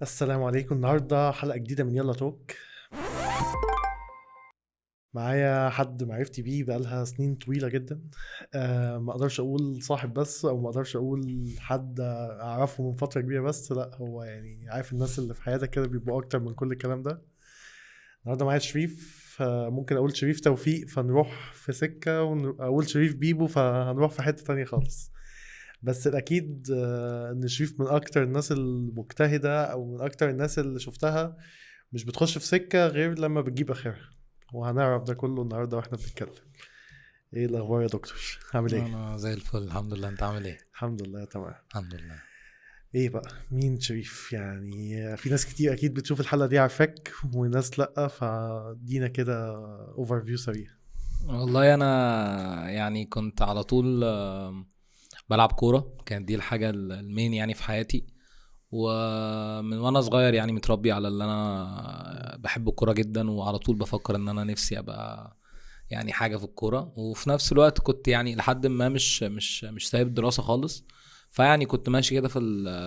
السلام عليكم. النهارده حلقة جديدة من يلا توك. معايا حد معرفتي بيه بقالها سنين طويلة جدا. ما اقدرش اقول صاحب بس، او ما اقدرش اقول حد اعرفه من فترة كبيرة بس، لا هو يعني عارف الناس اللي في حياتك كده بيبقوا اكتر من كل الكلام ده. النهارده معايا شريف. ممكن اقول شريف توفيق فنروح في سكة، واقول شريف بيبو فهنروح في حتة تانية خالص. بس الاكيد ان شريف من اكتر الناس المجتهدة، او من اكتر الناس اللي شفتها مش بتخش في سكة غير لما بتجيب اخرها. وهنعرف ده كله النهارده واحنا بنتكلم. ايه الاخبار يا دكتور؟ عامل ايه؟ انا زي الفل الحمد لله. انت عامل ايه؟ الحمد لله تمام. الحمد لله. ايه بقى مين شريف؟ يعني في ناس كتير اكيد بتشوف الحلقة دي عارفاك وناس لأ، فدينا كده اوفر فيو سريع. والله انا يعني كنت على طول بلعب كوره، كانت دي الحاجه المين يعني في حياتي. ومن وانا صغير يعني متربي على اللي انا بحب الكوره جدا، وعلى طول بفكر ان انا نفسي ابقى يعني حاجه في الكوره. وفي نفس الوقت كنت يعني لحد ما مش سايب الدراسه خالص. فيعني كنت ماشي كده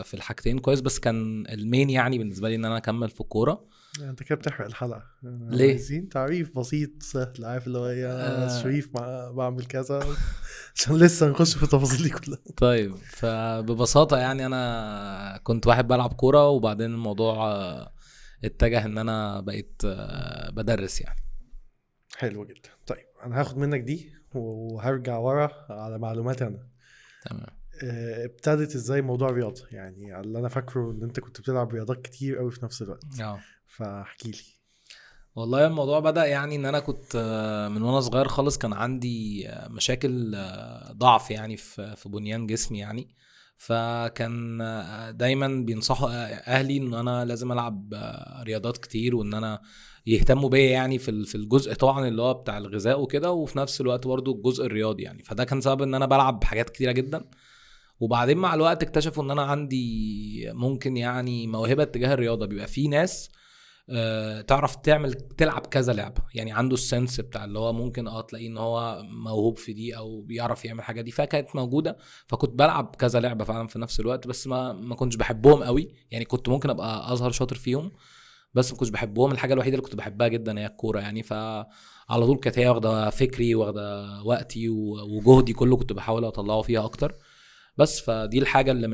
في الحاجتين كويس، بس كان المين يعني بالنسبه لي ان انا اكمل في الكوره. انت كده بتحرق الحلقة. ليه؟ عايزين تعريف بسيط سهل، عارف اللي هو ايه، انا آه شريف بعمل كذا عشان لسه نخش في التفاصيل دي كلها. طيب، فببساطة يعني أنا كنت واحد بلعب كورة، وبعدين الموضوع اتجه إن أنا بقيت بدرس يعني. حلو جدا. طيب انا هاخد منك دي وهرجع ورا على معلوماتي انا. تمام. ابتدت ازاي موضوع الرياضة؟ يعني اللي انا فاكره ان انت كنت بتلعب رياضات كتير قوي في نفس الوقت، اه فاحكي لي. والله الموضوع بدأ يعني إن أنا كنت من وأنا صغير خالص كان عندي مشاكل ضعف يعني في بنيان جسمي يعني. فكان دايما بينصحوا أهلي إن أنا لازم ألعب رياضات كتير، وإن أنا يهتموا بيا يعني في الجزء طبعا اللي هو بتاع الغذاء وكده، وفي نفس الوقت برضو الجزء الرياضي يعني. فده كان سبب إن أنا بلعب حاجات كتيرة جدا. وبعدين مع الوقت اكتشفوا ان انا عندي ممكن يعني موهبة تجاه الرياضة. بيبقى في ناس تعرف تلعب كذا لعبة، يعني عنده السنس بتاع اللي هو ممكن تلاقيه ان هو موهوب في دي او بيعرف يعمل حاجة دي، فكانت موجودة. فكنت بلعب كذا لعبة فعلا في نفس الوقت، بس ما كنتش بحبهم قوي يعني. كنت ممكن ابقى اظهر شاطر فيهم، بس ما كنتش بحبهم. الحاجة الوحيدة اللي كنت بحبها جدا هي الكورة يعني. على طول كانت هي واخدة فكري، واخدة وقتي وجهدي كله، كنت بحاول اطلعه فيها اكتر. بس فدي الحاجة اللي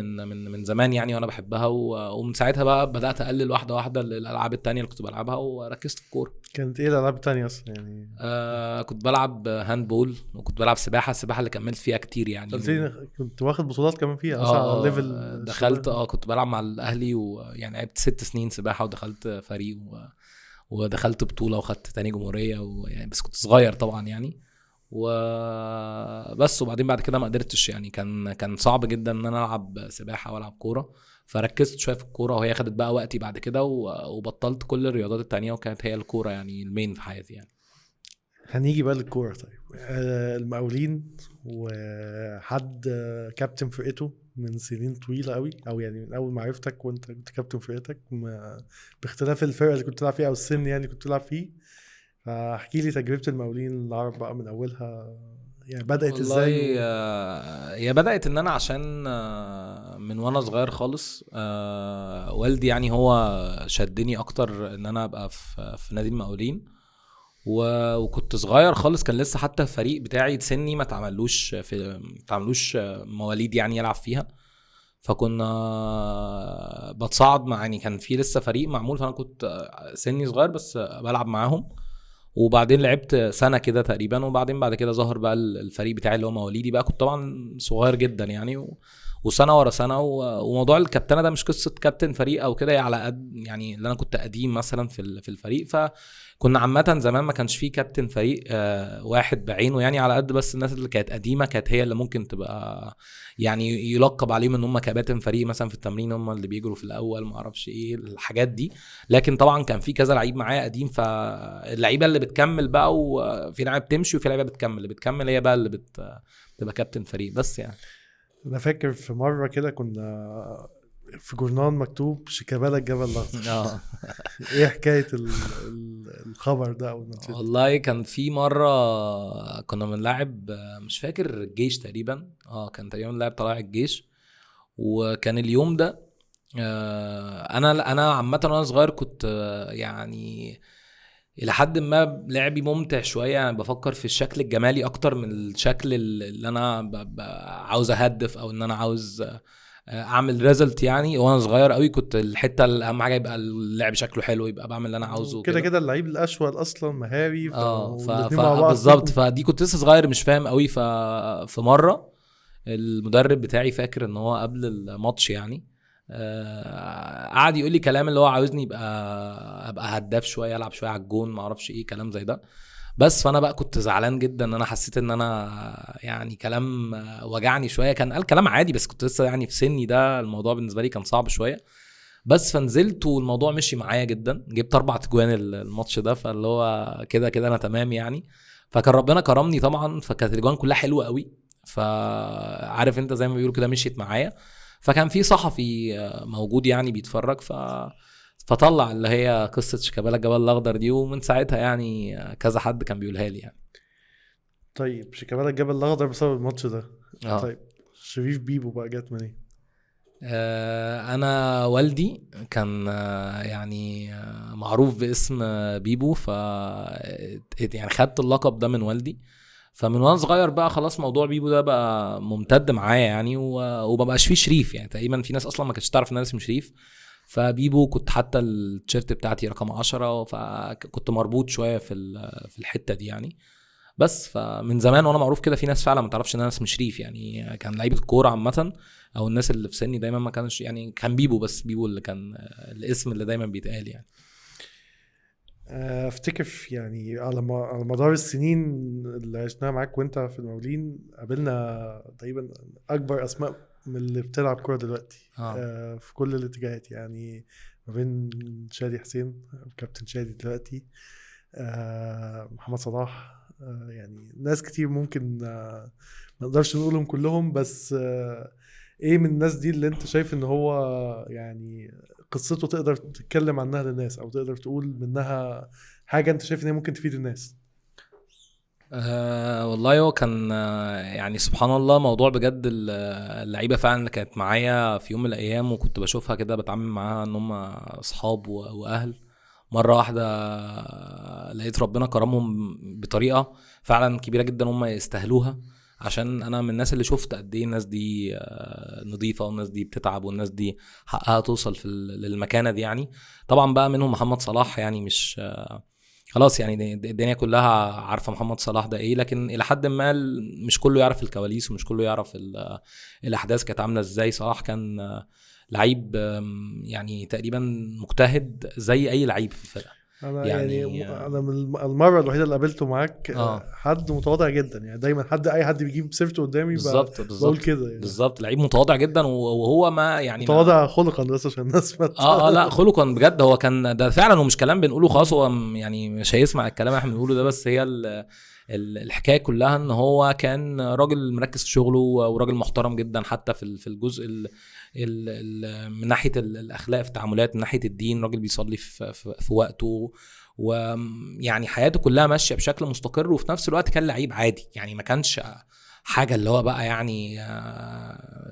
من زمان يعني وانا بحبها. ومن ساعتها بقى بدأت اقلل واحدة واحدة الالعاب التانية اللي كنت بلعبها، وركزت في الكورة. كانت ايه الالعاب التانية اصلا يعني؟ كنت بلعب هاند بول، وكنت بلعب السباحة اللي كملت فيها كتير يعني قلت لي كنت واخد بطولات كمان فيها اصلا على ليفل دخلت الشباب. كنت بلعب مع الاهلي، ويعني لعبت 6 سنين سباحة، ودخلت فريق ودخلت بطولة وخدت تاني جمهورية، ويعني بس كنت صغير طبعا يعني. وبس. وبعدين بعد كده ما قدرتش يعني، كان صعب جدا ان انا العب سباحه والعب كوره. فركزت شويه في الكوره، وهي خدت بقى وقتي بعد كده، وبطلت كل الرياضات التانية، وكانت هي الكوره يعني المين في حياتي يعني. هنيجي بقى للكورة. طيب المقاولين، وحد كابتن فرقته من سنين طويلة قوي، او يعني من اول ما عرفتك وانت كنت كابتن فرقتك، باختلاف الفرقة اللي كنت تلعب فيها او السن يعني اللي كنت تلعب فيه. فاحكي لي تجربة المقاولين العرب بقى من اولها، يعني بدأت ازاي والله هي بدأت ان انا عشان من وانا صغير خالص والدي يعني هو شدني اكتر ان انا ابقى في نادي المقاولين. وكنت صغير خالص، كان لسه حتى الفريق بتاعي سني ما تعملوش مواليد يعني يلعب فيها. فكنا بتصعد مع يعني، كان في لسه فريق معمول، فانا كنت سني صغير بس بلعب معاهم. وبعدين لعبت سنة كده تقريبا، وبعدين بعد كده ظهر بقى الفريق بتاعي اللي هو مواليدي بقى. كنت طبعا صغير جدا يعني وسنة ورا سنة. وموضوع الكابتنة ده مش قصة كابتن فريق او كده، هي على قد يعني اللي انا كنت قديم مثلا في الفريق. فكنا عامة زمان ما كانش فيه كابتن فريق واحد بعينه يعني، على قد بس الناس اللي كانت قديمة كانت هي اللي ممكن تبقى يعني يلقب عليهم ان هم كباتن فريق مثلا في التمرين، هم اللي بيجروا في الاول، ما اعرفش ايه الحاجات دي. لكن طبعا كان في كذا لعيب معايا قديم، فاللعيبه اللي بتكمل بقى، وفي لعيبه بتمشي وفي لعيبه بتكمل، اللي بتكمل هي بقى اللي بتبقى كابتن فريق بس يعني. انا فاكر في مرة كده كنا في جورنال مكتوب شيكابالا الجبل الاخضر. اه ايه حكاية الخبر ده اول ما نزلت؟ والله كان في مره كنا بنلعب مش فاكر الجيش تقريبا، كان تقريبا لاعب طلائع الجيش. وكان اليوم ده انا عامه وانا صغير كنت يعني الى حد ما لعبي ممتع شويه، يعني بفكر في الشكل الجمالي اكتر من الشكل اللي انا عاوز اهدف او ان انا عاوز اعمل ريزلت. يعني وانا صغير قوي كنت الحته الاهم حاجه يبقى اللعب شكله حلو، يبقى بعمل اللي انا عاوزه كده وكده. كده اللعيب الاشول اصلا مهاري، اه فالاتنين مع بعض. بالظبط. فدي كنت لسه صغير مش فاهم قوي. في مره المدرب بتاعي فاكر ان هو قبل الماتش يعني قعد يقول لي كلام اللي هو عاوزني ابقى هداف شويه، العب شويه على الجون، ما اعرفش ايه كلام زي ده. بس فانا بقى كنت زعلان جدا ان انا حسيت ان انا يعني كلام وجعني شويه. كان قال كلام عادي بس كنت لسه يعني في سني ده، الموضوع بالنسبه لي كان صعب شويه. بس فنزلت والموضوع مشي معايا جدا، جبت 4 تجوان الماتش ده، فاللي هو كده كده انا تمام يعني. فكان ربنا كرمني طبعا، فكانت الاجوان كلها حلوه قوي. فعارف انت زي ما بيقولوا كده مشيت معايا. فكان في صحفي موجود يعني بيتفرج، فطلع اللي هي قصه شيكابالا الجبل الاخضر دي، ومن ساعتها يعني كذا حد كان بيقولها لي يعني. طيب شيكابالا الجبل الاخضر بسبب الماتش ده. اه طيب شريف بيبو بقى جت منين؟ انا والدي كان يعني معروف باسم بيبو، ف يعني خدت اللقب ده من والدي. فمن وانا صغير بقى خلاص موضوع بيبو ده بقى ممتد معايا يعني، ومبقاش فيه شريف. يعني تقريبا في ناس اصلا ما كانتش تعرف ان انا اسمي شريف. فبيبو كنت حتى التيشيرت بتاعتي رقم 10، فكنت مربوط شويه في الحته دي يعني. بس فمن زمان وانا معروف كده. في ناس فعلا ما تعرفش ان انا اسمي شريف يعني، كان لعيبه الكوره عامه او الناس اللي في سني دايما ما كانش يعني، كان بيبو بس، بيبو اللي كان الاسم اللي دايما بيتقال يعني. افتكر يعني على مدار السنين اللي عشناها معاك وانت في المقاولين قابلنا تقريبا اكبر اسماء من اللي بتلعب كوره دلوقتي في كل الاتجاهات يعني، ما بين شادي حسين كابتن شادي دلوقتي، محمد صلاح، يعني ناس كتير ممكن ما نقدرش نقولهم كلهم، بس ايه من الناس دي اللي انت شايف ان هو يعني قصته تقدر تتكلم عنها للناس او تقدر تقول منها حاجة انت شايف ان هي ممكن تفيد الناس؟ والله هو كان يعني سبحان الله موضوع بجد. اللعيبه فعلا اللي كانت معايا في يوم من الايام وكنت بشوفها كده بتعامل معاها ان هم اصحاب واهل، مره واحده لقيت ربنا كرمهم بطريقه فعلا كبيره جدا هم يستاهلوها. عشان انا من الناس اللي شفت قد ايه الناس دي نظيفه، والناس دي بتتعب، والناس دي حقها توصل في للمكانه دي يعني. طبعا بقى منهم محمد صلاح، يعني مش خلاص يعني الدنيا كلها عارفه محمد صلاح ده ايه، لكن الى حد ما مش كله يعرف الكواليس، ومش كله يعرف الاحداث كانت عامله ازاي. صلاح كان لعيب يعني تقريبا مجتهد زي اي لعيب في الفرقه. انا يعني انا من المره الوحيده اللي قابلته معاك اه حد متواضع جدا يعني، دايما اي حد بيجيب سيرته قدامي بالظبط بقول كده يعني. بالظبط لعيب متواضع جدا، وهو ما يعني متواضع خلقا بس عشان الناس لا خلقا بجد. هو كان ده فعلا، ومش كلام بنقوله خلاص. هو يعني مش هيسمع الكلام احنا بنقوله ده، بس هي الحكايه كلها ان هو كان راجل مركز في شغله وراجل محترم جدا، حتى في الجزء من ناحيه الاخلاق في التعاملات، من ناحيه الدين راجل بيصلي في وقته، ويعني حياته كلها ماشيه بشكل مستقر. وفي نفس الوقت كان لعيب عادي يعني، ما كانش حاجه اللي هو بقى يعني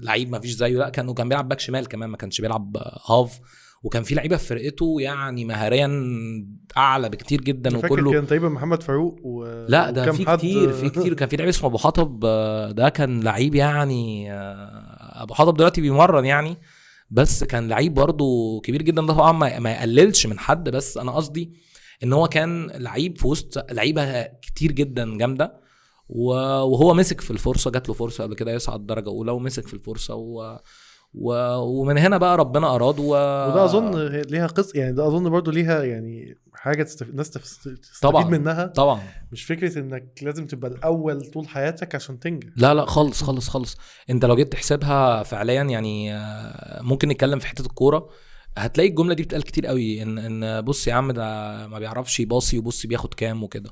لعيب ما فيش زيه. لا كان بيلعب باك شمال كمان، ما كانش بيلعب هاف. وكان في لعيبه في فرقته يعني مهاريا اعلى بكتير جدا. وكله كان تقريبا محمد فاروق لا ده في كتير في كتير. كان في لعيب اسمه ابو حطب، ده كان لعيب يعني ابو حطب دلوقتي بيمرن يعني، بس كان لعيب برضه كبير جدا. ده طبعا ما يقللش من حد، بس انا قصدي ان هو كان لعيب في وسط لعيبه كتير جدا جامده. وهو مسك في الفرصه، جات له فرصه قبل كده يصعد درجه اولى ومسك في الفرصه ومن هنا بقى ربنا اراد وده اظن ليها قصه يعني، ده اظن برضو ليها يعني حاجه الناس تستفيد طبعا منها. طبعا مش فكره انك لازم تبقى الاول طول حياتك عشان تنجح. لا خالص خالص خالص. انت لو جيت تحسبها فعليا يعني ممكن نتكلم في حته الكوره، هتلاقي الجمله دي بتقال كتير قوي، ان بص يا عم ده ما بيعرفش يباصي، وبص بياخد كام وكده.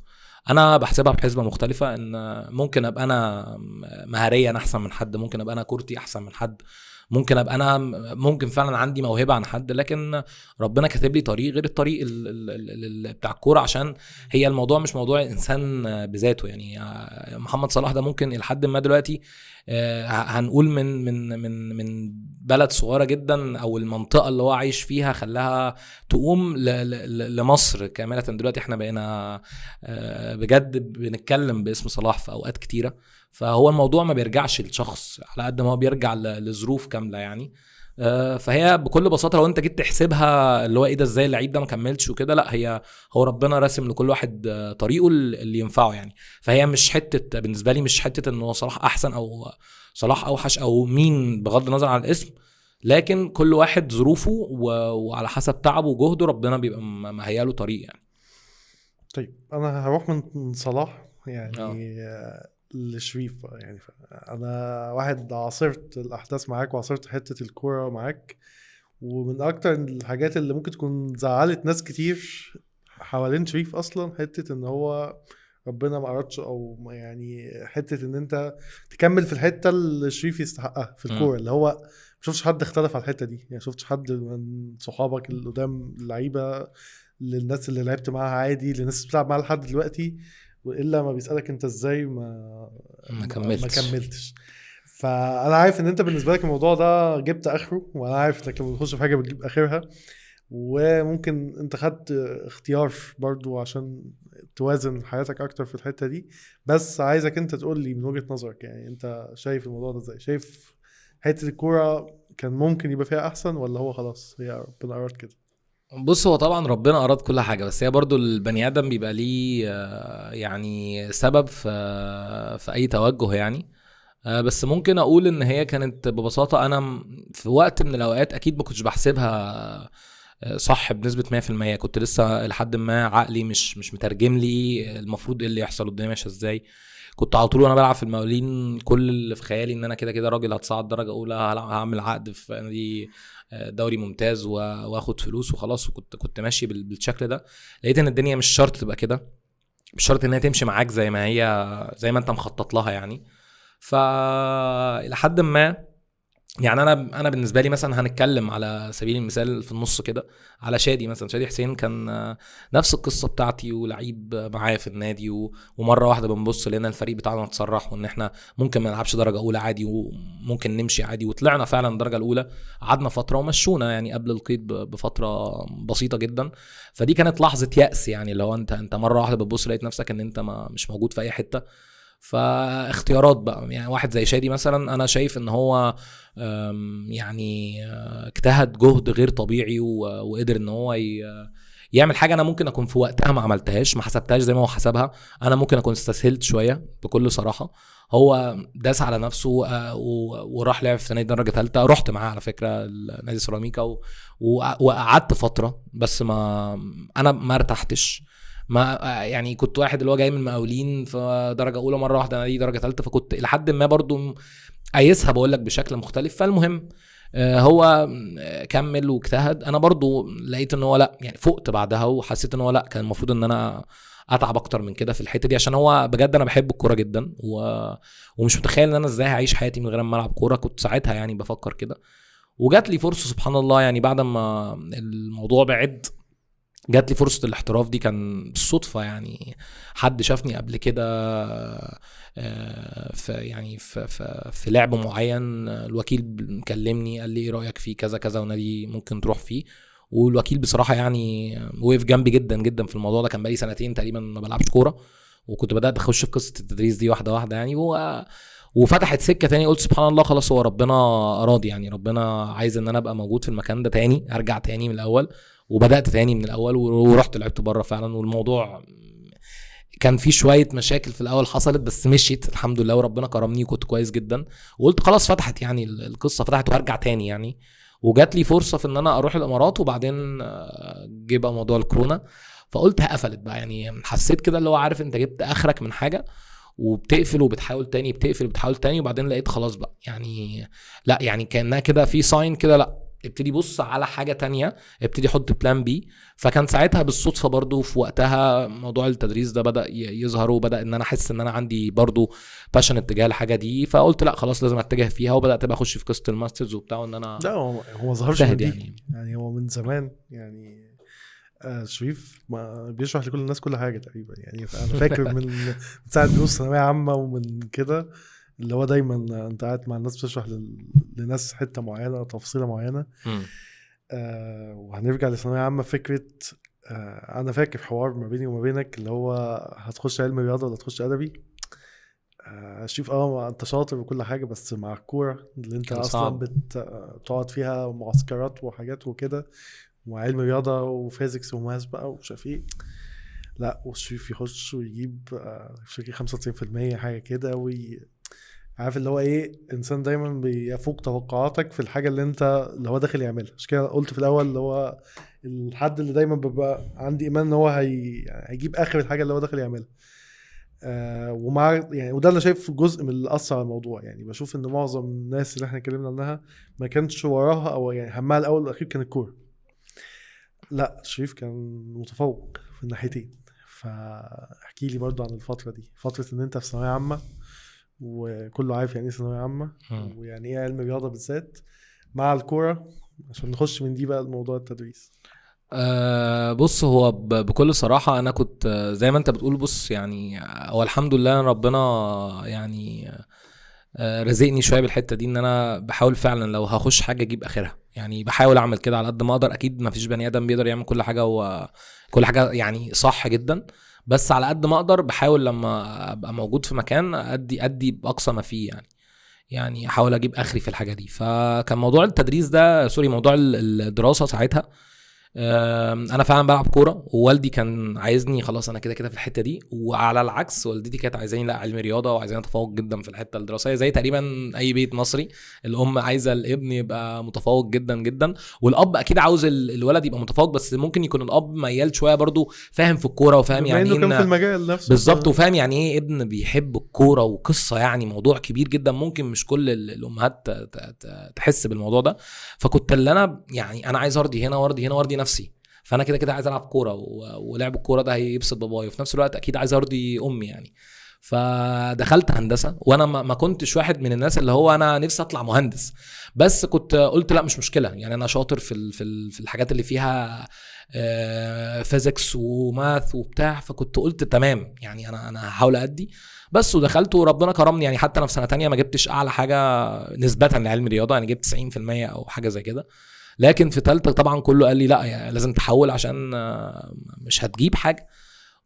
انا بحسبها بحسبه مختلفه، ان ممكن ابقى انا مهاريا احسن من حد، ممكن ابقى انا كورتي احسن من حد، ممكن ابقى انا ممكن فعلا عندي موهبه عن حد، لكن ربنا كاتب لي طريق غير الطريق بتاع الكوره، عشان هي الموضوع مش موضوع الانسان بذاته. يعني محمد صلاح ده ممكن لحد ما دلوقتي هنقول من بلد صغيره جدا او المنطقه اللي هو عايش فيها خلاها تقوم لمصر كامله. دلوقتي احنا بقينا بجد بنتكلم باسم صلاح في اوقات كتيره. فهو الموضوع ما بيرجعش للشخص على قد ما هو بيرجع لظروف كامله يعني. فهي بكل بساطه لو انت جيت تحسبها اللي هو ايه ده ازاي اللعيب ده ما كملش وكده، لا هو ربنا راسم لكل واحد طريقه اللي ينفعه يعني. فهي مش حته بالنسبه لي، مش حته انه صلاح احسن او صلاح اوحش او مين بغض النظر عن الاسم، لكن كل واحد ظروفه وعلى حسب تعبه وجهده ربنا بيبقى مهياله طريق يعني. طيب انا هروح من صلاح يعني لشريف يعني. انا واحد عاصرت الاحداث معاك وعاصرت حته الكوره معاك، ومن اكتر الحاجات اللي ممكن تكون زعلت ناس كتير حوالين شريف اصلا حته ان هو ربنا ما اردش، او يعني حته ان انت تكمل في الحته اللي شريف يستحقها في الكوره، اللي هو ما شفتش حد اختلف على الحته دي يعني. شفتش حد من صحابك اللي قدام اللعيبه، للناس اللي لعبت معاها عادي، للناس اللي بتلعب معاها لحد دلوقتي، والا ما بيسالك انت ازاي ما كملتش. فانا عارف ان انت بالنسبه لك الموضوع ده جبت اخره، وانا عارف انك لما بتخش في حاجه بتجيب اخرها، وممكن انت خدت اختيار برضو عشان توازن حياتك اكتر في الحته دي. بس عايزك انت تقول لي من وجهه نظرك يعني انت شايف الموضوع ده ازاي؟ شايف حته الكوره كان ممكن يبقى فيها احسن، ولا هو خلاص هي ربنا اراد كده؟ بص، هو طبعا ربنا اراد كل حاجه، بس هي برضو البني ادم بيبقى ليه يعني سبب في اي توجه يعني. بس ممكن اقول ان هي كانت ببساطه انا في وقت من الاوقات اكيد ما كنتش بحسبها صح بنسبه 100%. كنت لسه لحد ما عقلي مش مترجم لي المفروض ايه اللي يحصل والدنيا ماشيه ازاي. كنت على طول وانا بلعب في المقاولين كل اللي في خيالي ان انا كده راجل هتصعد درجه اولى، هعمل عقد في نادي دوري ممتاز واخد فلوس وخلاص. وكنت ماشي بالشكل ده. لقيت ان الدنيا مش شرط تبقى كده، مش شرط ان هي تمشي معاك زي ما هي زي ما انت مخطط لها يعني. فالى حد ما يعني انا بالنسبه لي مثلا هنتكلم على سبيل المثال في النص كده على شادي مثلا. شادي حسين كان نفس القصه بتاعتي، ولعيب معايا في النادي، ومره واحده بنبص لنا الفريق بتاعنا اتسرح وان احنا ممكن ما نلعبش درجه اولى عادي وممكن نمشي عادي، وطلعنا فعلا الدرجه الاولى. قعدنا فتره ومشونا يعني قبل القيد بفتره بسيطه جدا. فدي كانت لحظه يأس يعني، لو انت مره واحده بتبص لقيت نفسك ان انت مش موجود في اي حته. فاختيارات بقى يعني واحد زي شادي مثلا، انا شايف ان هو يعني اجتهد جهد غير طبيعي وقدر ان هو يعمل حاجه انا ممكن اكون في وقتها ما عملتهاش، ما حسبتهاش زي ما هو حسبها. انا ممكن اكون استسهلت شويه بكل صراحه. هو داس على نفسه وراح لعب في نادي درجه ثالثه. رحت معاه على فكره نادي سيراميكا وقعدت فتره، بس انا ما ارتحتش. ما يعني كنت واحد اللي هو جاي من المقاولين في درجه اولى مره واحده نادي درجه ثالثه، فكنت لحد ما برضو قايسها بقول لك بشكل مختلف. فالمهم هو كمل واجتهد. انا برضو لقيت ان هو لا يعني فقت بعدها وحسيت ان هو لا كان المفروض ان انا اتعب اكتر من كده في الحته دي، عشان هو بجد انا بحب الكوره جدا ومش متخيل ان انا ازاي هعيش حياتي من غير ما العب كوره. كنت ساعتها يعني بفكر كده، وجات لي فرصه سبحان الله يعني بعد ما الموضوع بعد جات لي فرصة الاحتراف. دي كان بالصدفة يعني، حد شافني قبل كده في يعني في لعب معين. الوكيل كلمني قال لي ايه رأيك فيه كذا كذا ونادي ممكن تروح فيه. والوكيل بصراحة يعني وقف جنبي جدا جدا في الموضوع ده. كان بقالي سنتين تقريبا ما بلعبش كورة، وكنت بدأت اخش في قصة التدريس دي واحدة واحدة يعني. وفتحت سكة تاني. قلت سبحان الله خلاص هو ربنا أراد يعني، ربنا عايز ان انا ابقى موجود في المكان ده تاني، ارجع تاني من الاول. وبدأت تاني من الاول ورحت لعبت بره فعلا. والموضوع كان في شوية مشاكل في الاول حصلت، بس مشيت الحمد لله وربنا كرمني وكنت كويس جدا. وقلت خلاص فتحت يعني القصة فتحت وهرجع تاني يعني. وجات لي فرصة في ان انا اروح الامارات، وبعدين جه بقى موضوع الكورونا، فقلت هقفلت بقى يعني. حسيت كده اللي هو عارف انت جبت اخرك من حاجة وبتقفل وبتحاول تاني، بتقفل وبتحاول تاني، وبعدين لقيت خلاص بقى يعني لا يعني كأنها كده في ساين كده لا ابتدي بص على حاجه تانية، ابتدي حط بلان بي. فكان ساعتها بالصدفه برضو في وقتها موضوع التدريس ده بدا يظهر، وبدا ان انا احس ان انا عندي برضو باشن اتجاه الحاجه دي. فقلت لا خلاص لازم اتجه فيها، وبدات بقى اخش في قصه الماسترز وبتاع، ان انا لا هو ما ظهرش من اجتهد دي يعني هو من زمان يعني. شريف ما بيشرح لكل الناس كل حاجه تقريبا يعني. انا فاكر من ساعه دروس ثانويه عامه ومن كده، اللي هو دايما انت قاعد مع الناس بتشرح لناس حته معينه تفصيله معينه. وهنرجع لثانويه عامه. فكره انا فاكر حوار ما بيني وما بينك اللي هو هتخش علم رياضه ولا تخش ادبي. شوف انت شاطر وكل حاجه، بس مع الكوره اللي انت اصلا بتقعد فيها معسكرات وحاجات وكده، وعلم رياضه وفيزيكس وماث بقى ومش عارف ايه، لا والشريف يخش ويجيب فكرة 95% حاجه كده، عارف اللي هو ايه، انسان دايما بيفوق توقعاتك في الحاجه اللي هو داخل يعملها. عشان كده قلت في الاول اللي هو الحد اللي دايما ببقى عندي ايمان ان هو هيجيب اخر الحاجه اللي هو داخل يعملها. ومع يعني وده اللي شايف جزء من اللي اثر على الموضوع. يعني بشوف ان معظم الناس اللي احنا اتكلمنا عنها ما كانش وراها او يعني همها الاول والاخير كان الكوره. لا شريف كان متفوق في الناحيتين. فاحكي لي برضو عن الفتره دي، فتره ان انت في ثانويه عامه وكله عارف يعني ايه ثانويه عامه ويعني ايه علم رياضه بالذات مع الكوره، عشان نخش من دي بقى الموضوع التدريس. بص هو بكل صراحة أنا كنت زي ما أنت بتقول. بص يعني هو الحمد لله ربنا يعني رزقني شوية بالحتة دي، إن أنا بحاول فعلا لو هخش حاجة أجيب آخرها. يعني بحاول أعمل كده على قد ما أقدر. أكيد ما فيش بني آدم بيقدر يعمل كل حاجة وكل حاجة يعني صح جدا، بس على قد ما أقدر بحاول لما أبقى موجود في مكان أدي بأقصى ما فيه يعني أحاول أجيب آخري في الحاجة دي. فكان موضوع التدريس ده موضوع الدراسة ساعتها انا فعلا بلعب كوره، ووالدي كان عايزني خلاص انا كده في الحته دي، وعلى العكس والدتي كانت عايزاني لا علم رياضه، وعايزاني اتفوق جدا في الحته الدراسيه زي تقريبا اي بيت مصري. الام عايزه الابن يبقى متفوق جدا جدا، والاب اكيد عاوز الولد يبقى متفوق، بس ممكن يكون الاب ميال شويه برضو فاهم في الكوره وفاهم يعني ايه كان في المجال نفسه بالظبط، وفاهم يعني ايه ابن بيحب الكوره وقصه يعني موضوع كبير جدا. ممكن مش كل الامهات تحس بالموضوع ده. فكنت اللي انا يعني انا عايز ارضي هنا وارضي هنا وارضي نفسي. فانا كده عايز العب كوره، ولعب الكوره ده هيبسط بابايا، وفي نفس الوقت اكيد عايز ارضي امي يعني. فدخلت هندسه، وانا ما كنتش واحد من الناس اللي هو انا نفسي اطلع مهندس، بس كنت قلت لا مش مشكله يعني انا شاطر في الحاجات اللي فيها فيزيكس وماث وبتاع. فكنت قلت تمام يعني انا هحاول ادي بس. ودخلت وربنا كرمني يعني. حتى انا في سنه تانية ما جبتش اعلى حاجه نسبه لعلم الرياضه، يعني جبت 90% او حاجه زي كده. لكن في تالتة طبعا كله قال لي لا يعني لازم تحول عشان مش هتجيب حاجه.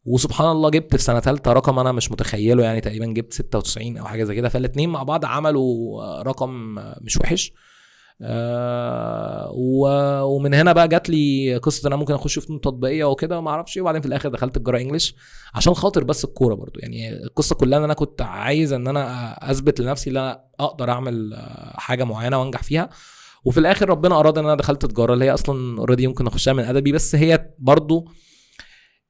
وسبحان الله جبت في سنه تالتة رقم انا مش متخيله، يعني تقريبا جبت 96 او حاجه زي كده. فالاثنين مع بعض عملوا رقم مش وحش. ومن هنا بقى جات لي قصه ان انا ممكن اخش فنون تطبيقيه وكده وما اعرفش ايه. وبعدين في الاخر دخلت تجاره انجلش عشان خاطر بس الكوره برضو. يعني القصه كلها ان انا كنت عايز ان انا اثبت لنفسي ان انا اقدر اعمل حاجه معينه وانجح فيها. وفي الاخر ربنا اراد ان انا دخلت تجاره اللي هي اصلا اوريدي ممكن اخشها من ادبي، بس هي برضو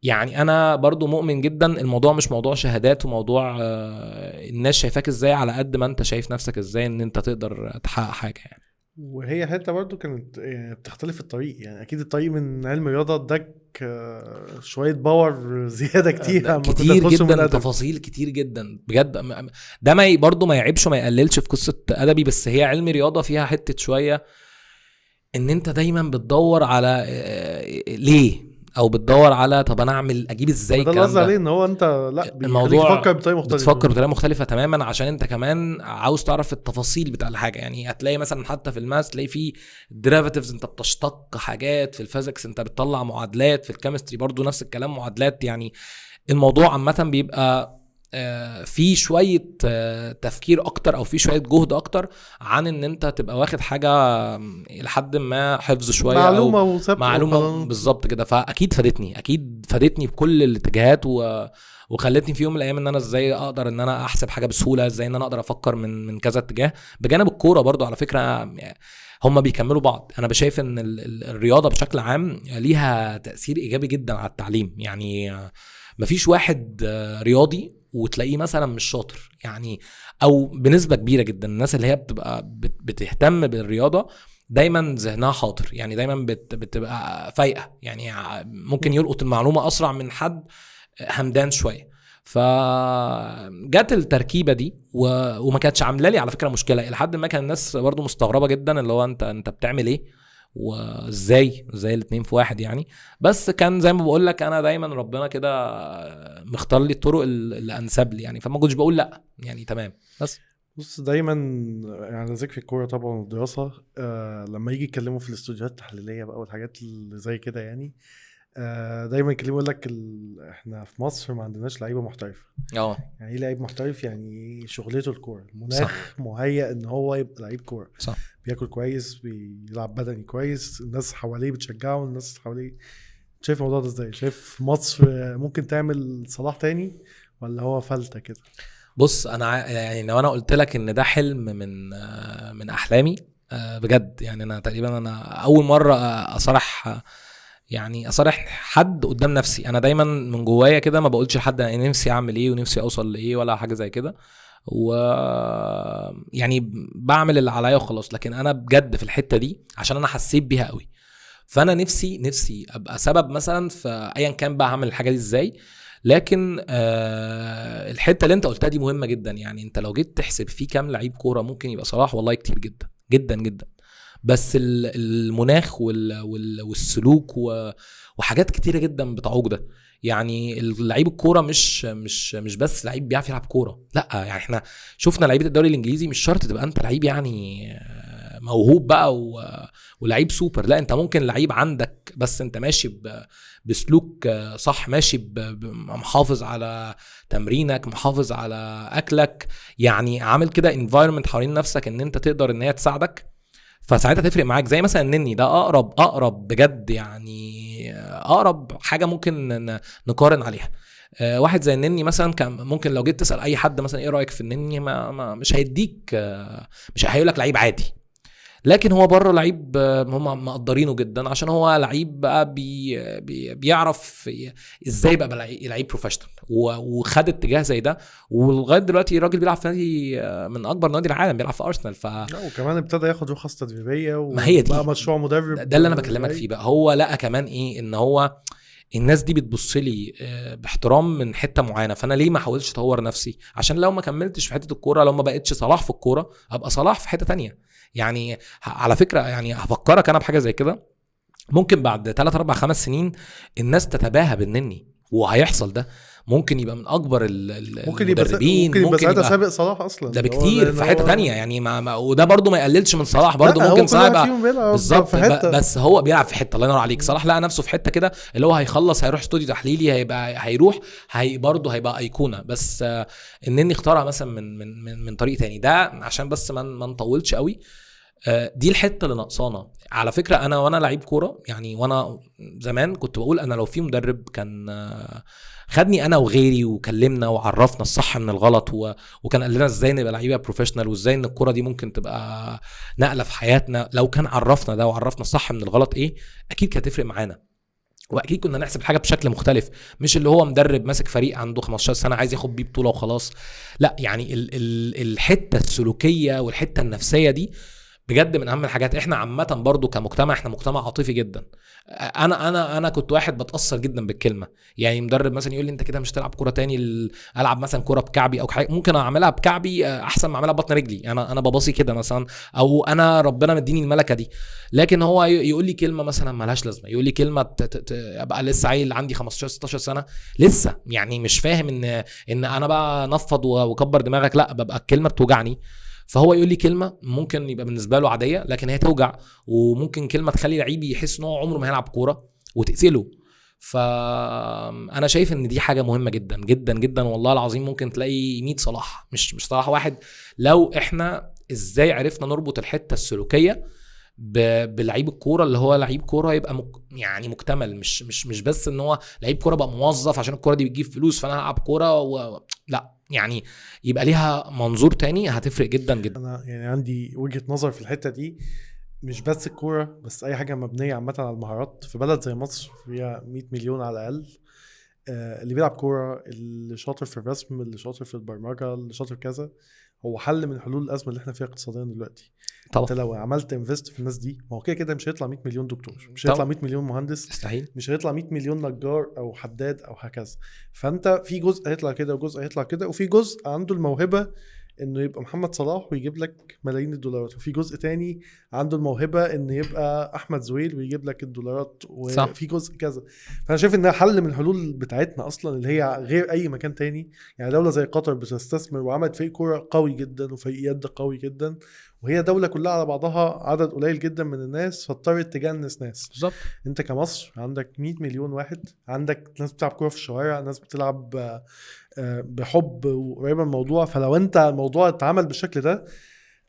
يعني انا برضو مؤمن جدا الموضوع مش موضوع شهادات وموضوع الناس شايفاك ازاي، على قد ما انت شايف نفسك ازاي ان انت تقدر تحقق حاجه يعني. وهي حته برضو كانت يعني بتختلف الطريق. يعني اكيد الطريق من علم رياضه اداك شويه باور زياده كتير كتير جدا، تفاصيل كتير جدا بجد. ده ما برضو ما يعيبش وما يقللش في قصه ادبي، بس هي علم رياضه فيها حته شويه ان انت دايما بتدور على ليه، او بتدور على طب انا اجيب ازاي الكلام ده. ده قصدي عليه ان هو انت لا الموضوع بتفكر بطريقه مختلفه، بتفكر بطريقه مختلفه تماما، عشان انت كمان عاوز تعرف التفاصيل بتاع الحاجه. يعني هتلاقي مثلا حتى في الماس تلاقي فيه ديريفاتيفز، انت بتشتق حاجات. في الفيزيكس انت بتطلع معادلات. في الكيمستري برضو نفس الكلام معادلات. يعني الموضوع عامه بيبقى في شويه تفكير اكتر او في شويه جهد اكتر عن ان انت تبقى واخد حاجه لحد ما حفظ شويه معلومه او معلومه بالظبط كده. فاكيد فادتني بكل الاتجاهات وخلتني في يوم من الايام ان انا ازاي اقدر ان انا احسب حاجه بسهوله، ازاي ان انا اقدر افكر من كذا اتجاه. بجانب الكوره برضو على فكره هم بيكملوا بعض. انا بشايف ان الرياضه بشكل عام ليها تاثير ايجابي جدا على التعليم. يعني مفيش واحد رياضي وتلاقيه مثلا مش شاطر يعني، او بنسبه كبيره جدا الناس اللي هي بتبقى بتهتم بالرياضه دايما ذهنها حاضر، يعني دايما بتبقى فايقه، يعني ممكن يلقط المعلومه اسرع من حد همدان شويه. فجت التركيبه دي وما كانتش عامله لي على فكره مشكله، الى حد ما كان الناس برضو مستغربه جدا اللي هو انت بتعمل ايه وازاي الاتنين في واحد يعني. بس كان زي ما بقول لك انا دايما ربنا كده مختار لي الطرق اللي انسب لي يعني، فما كنتش بقول لا يعني تمام. بص دايما يعني ذكر الكوره طبعا والدراسه، لما يجي يتكلموا في الاستوديوهات التحليليه بقى والحاجات اللي زي كده يعني، دايما يكلموا يقول لك احنا في مصر ما عندناش لعيبه محترفه. يعني ايه لعيب محترف؟ يعني شغلته الكوره، المناخ مهيئ ان هو يبقى لعيب كوره، صح. بياكل كويس، بيلعب بدني كويس، الناس حواليه بتشجعه، الناس حواليه. شايف الموضوع ده ازاي؟ شايف مصر ممكن تعمل صلاح تاني ولا هو فلتة كده؟ بص انا يعني لو انا قلت لك ان ده حلم من احلامي بجد، يعني انا تقريبا انا اول مره اصرح يعني اصرح حد قدام نفسي. انا دايما من جوايا كده ما بقولش لحد انا نفسي اعمل ايه ونفسي اوصل لايه ولا حاجه زي كده، و يعني بعمل اللي عليا وخلاص. لكن انا بجد في الحته دي عشان انا حسيت بيها قوي، فانا نفسي ابقى سبب مثلا في ايا كان بقى هعمل الحاجه دي ازاي. لكن الحته اللي انت قلتها دي مهمه جدا، يعني انت لو جيت تحسب في كام لعيب كوره ممكن يبقى صلاح، والله كتير جدا جدا جدا. بس المناخ والسلوك وحاجات كتيره جدا بتعوق ده. يعني اللعيب الكوره مش بس لعيب بيعرف يلعب كوره، لا يعني احنا شفنا لعيبه الدوري الانجليزي مش شرط تبقى انت لعيب يعني موهوب بقى ولعيب سوبر، لا انت ممكن لعيب عندك بس انت ماشي بسلوك صح، ماشي محافظ على تمرينك، محافظ على اكلك، يعني عامل كده environment حوالين نفسك ان انت تقدر ان هي تساعدك، فساعتها تفرق معاك. زي مثلا النني ده اقرب بجد، يعني اقرب حاجه ممكن نقارن عليها. واحد زي النني مثلا كان ممكن لو جيت تسال اي حد مثلا ايه رايك في النني، مش هيديك مش هيقول لك لعيب عادي، لكن هو بره لعيب هم مقدرينه جدا عشان هو لعيب بقى بيعرف ازاي بقى لعيب بروفيشنال، وخد اتجاه زي ده، ولغايه دلوقتي الراجل بيلعب في نادي من اكبر نادي العالم، بيلعب في ارسنال. وكمان ابتدى ياخد رخص تدريبيه ما هي دي وبقى مشروع مدرب. ده اللي انا بكلمك فيه بقى. هو لقى كمان ايه، ان هو الناس دي بتبص لي باحترام من حته معينه، فانا ليه ما احاولش اطور نفسي عشان لو ما كملتش في حته الكوره، لو ما بقتش صلاح في الكوره ابقى صلاح في حته تانية. يعني على فكره يعني هفكرك انا بحاجه زي كده، ممكن بعد 3 4 5 سنين الناس تتباهى بالنني، وهيحصل ده. ممكن يبقى من اكبر المدربين، ممكن يبقى ساعتها سابق صلاح اصلا، ده بكتير في حته تانية يعني. وده برضو ما يقللش من صلاح، برضو ممكن صلاح يبقى بالظبط، بس هو بيلعب في حته. الله ينور عليك، صلاح لقى نفسه في حته كده اللي هو هيخلص هيروح استوديو تحليلي، هيروح برضو هيبقى ايقونه. بس النني اختارها مثلا من طريق تاني، ده عشان بس ما نطولش قوي. دي الحته اللي ناقصانا على فكره. انا وانا لعيب كوره يعني، وانا زمان كنت بقول انا لو في مدرب كان خدني انا وغيري وكلمنا وعرفنا الصح من الغلط، وكان قال لنا ازاي نبقى لعيبه بروفيشنال، وازاي ان الكوره دي ممكن تبقى نقله في حياتنا، لو كان عرفنا ده وعرفنا الصح من الغلط ايه، اكيد كانت هتفرق معانا، واكيد كنا نحسب حاجه بشكل مختلف. مش اللي هو مدرب ماسك فريق عنده 15 سنه عايز ياخد بيه بطوله وخلاص، لا يعني الحته السلوكيه والحته النفسيه دي بجد من اهم الحاجات. احنا عامه برضو كمجتمع، احنا مجتمع عاطفي جدا. انا كنت واحد بتاثر جدا بالكلمه، يعني مدرب مثلا يقول لي انت كده مش هتلعب كوره تاني، العب مثلا كوره بكعبي او حاجه، ممكن اعملها بكعبي احسن ما اعملها ببطن رجلي، انا بباصي كده مثلا، او انا ربنا مديني الملكه دي. لكن هو يقول لي كلمه مثلا ملهاش لازمه، يقول لي كلمه ابقى لسه عيل عندي 15 16 سنه لسه يعني مش فاهم ان انا بقى نفض وكبر دماغك، لا ببقى الكلمه بتوجعني. فهو يقول لي كلمه ممكن يبقى بالنسبه له عاديه لكن هي توجع، وممكن كلمه تخلي لعيب يحس ان هو عمره ما هيلعب كوره وتقتله. فانا شايف ان دي حاجه مهمه جدا جدا جدا، والله العظيم مش تلاقي 100 صلاح، مش صلاح واحد. لو احنا ازاي عرفنا نربط الحته السلوكيه بلعيب الكوره، اللي هو لعيب كوره يبقى يعني مكتمل، مش بس ان هو لعيب كوره بقى موظف عشان الكوره دي بتجيب فلوس فانا هلعب كوره لا يعني يبقى ليها منظور تاني، هتفرق جدا جدا. انا يعني عندي وجهة نظر في الحتة دي، مش بس الكورة بس اي حاجة مبنية عامة على المهارات. في بلد زي مصر فيها 100 مليون على الاقل، اللي بيلعب كورة، اللي شاطر في الرسم، اللي شاطر في البرمجة، اللي شاطر كذا، هو حل من حلول الازمه اللي احنا فيها اقتصاديا دلوقتي. طبعا انت لو عملت انفست في الناس دي، ما هو كده كده مش هيطلع 100 مليون دكتور، مش طبعا. هيطلع 100 مليون مهندس، مستحيل. مش هيطلع 100 مليون نجار او حداد او هكذا. فانت في جزء هيطلع كده وجزء هيطلع كده، وفي جزء عنده الموهبه انه يبقى محمد صلاح ويجيب لك ملايين الدولارات، وفي جزء تاني عنده الموهبه انه يبقى احمد زويل ويجيب لك الدولارات، وفي جزء كذا. فانا شايف انها حل من الحلول بتاعتنا اصلا اللي هي غير اي مكان تاني. يعني دوله زي قطر بتستثمر وعملت فريق كوره قوي جدا وفريق يد قوي جدا، وهي دولة كلها على بعضها عدد قليل جدا من الناس، فاضطرت تجنس ناس. بالظبط. انت كمصر عندك 100 مليون واحد، عندك ناس بتلعب كورة في الشوارع، ناس بتلعب بحب وقريبة من الموضوع. فلو انت الموضوع اتعمل بالشكل ده،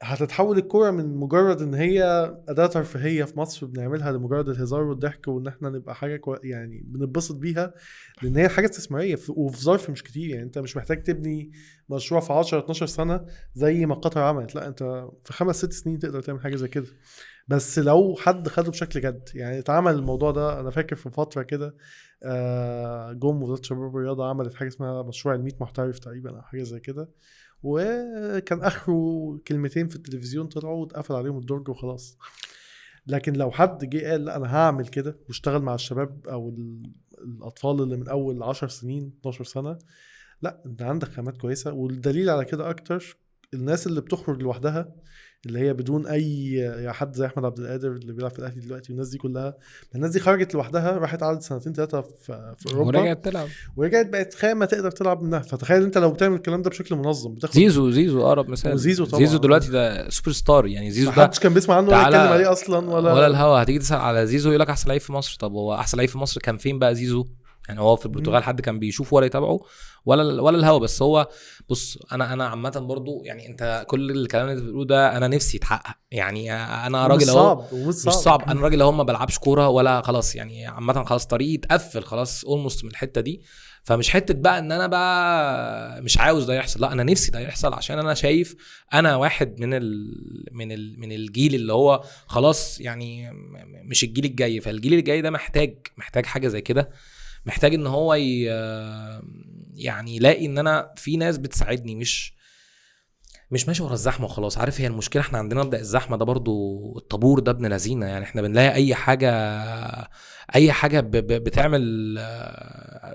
هتتحول الكورة من مجرد ان هي أداة ترفيهية في مصر بنعملها لمجرد الهزار والضحك وان احنا نبقى حاجة يعني بنتبسط بيها، لان هي حاجة استثمارية وفي ظرف مش كتير. يعني انت مش محتاج تبني مشروع في 10-12 سنة زي ما قطر عملت، لا انت في 5-6 سنين تقدر تعمل حاجة زي كده. بس لو حد خده بشكل جد، يعني اتعمل الموضوع ده. انا فاكر في فترة كده جم وزارة الشباب والرياضة عملت حاجة اسمها مشروع ال100 محترف تقريبا او حاجة زي كده، وكان اخره كلمتين في التلفزيون طلعوا واتقفل عليهم الدرج وخلاص. لكن لو حد جه قال لا انا هعمل كده واشتغل مع الشباب او الاطفال اللي من اول 10 سنين 12 سنة، لا انت عندك خامات كويسة. والدليل على كده اكتر الناس اللي بتخرج لوحدها، اللي هي بدون اي حد زي احمد عبد القادر اللي بيلعب في الاهلي دلوقتي، والناس دي كلها، الناس دي خرجت لوحدها، راحت قعدت 2-3 في اوروبا ورجعت تلعب، ورجعت بقت خامه تقدر تلعب منها. فتخيل انت لو بتعمل الكلام ده بشكل منظم بتاخد. زيزو اقرب مثال. وزيزو طبعا، زيزو دلوقتي ده سوبر ستار، يعني زيزو ده محدش كان بيسمع عنه ولا يتكلم عليه اصلا ولا الهوا. هتيجي تسال على زيزو يقول لك احسن لعيب في مصر. طب هو احسن لعيب في مصر كان فين بقى زيزو؟ يعني هو في البرتغال حد كان بيشوفه ولا يتابعه ولا الهوا؟ بس هو بص، انا عامه برضو يعني انت كل الكلام اللي بتقوله ده انا نفسي يتحقق. يعني انا راجل اهو مش صعب، انا راجل اهو ما بلعبش كوره ولا خلاص، يعني عامه خلاص طريقي اتقفل خلاص اولموست من الحته دي. فمش حته بقى ان انا بقى مش عاوز ده يحصل، لا انا نفسي ده يحصل، عشان انا شايف انا واحد من الجيل اللي هو خلاص يعني مش الجيل الجاي. فالجيل الجاي ده محتاج حاجه زي كده، محتاج ان هو يعني يلاقي ان انا في ناس بتساعدني، مش ماشي ورا الزحمه وخلاص. عارف هي المشكله احنا عندنا مبدا الزحمه ده برضو، الطابور ده ابن لذينه. يعني احنا بنلاقي اي حاجه بتعمل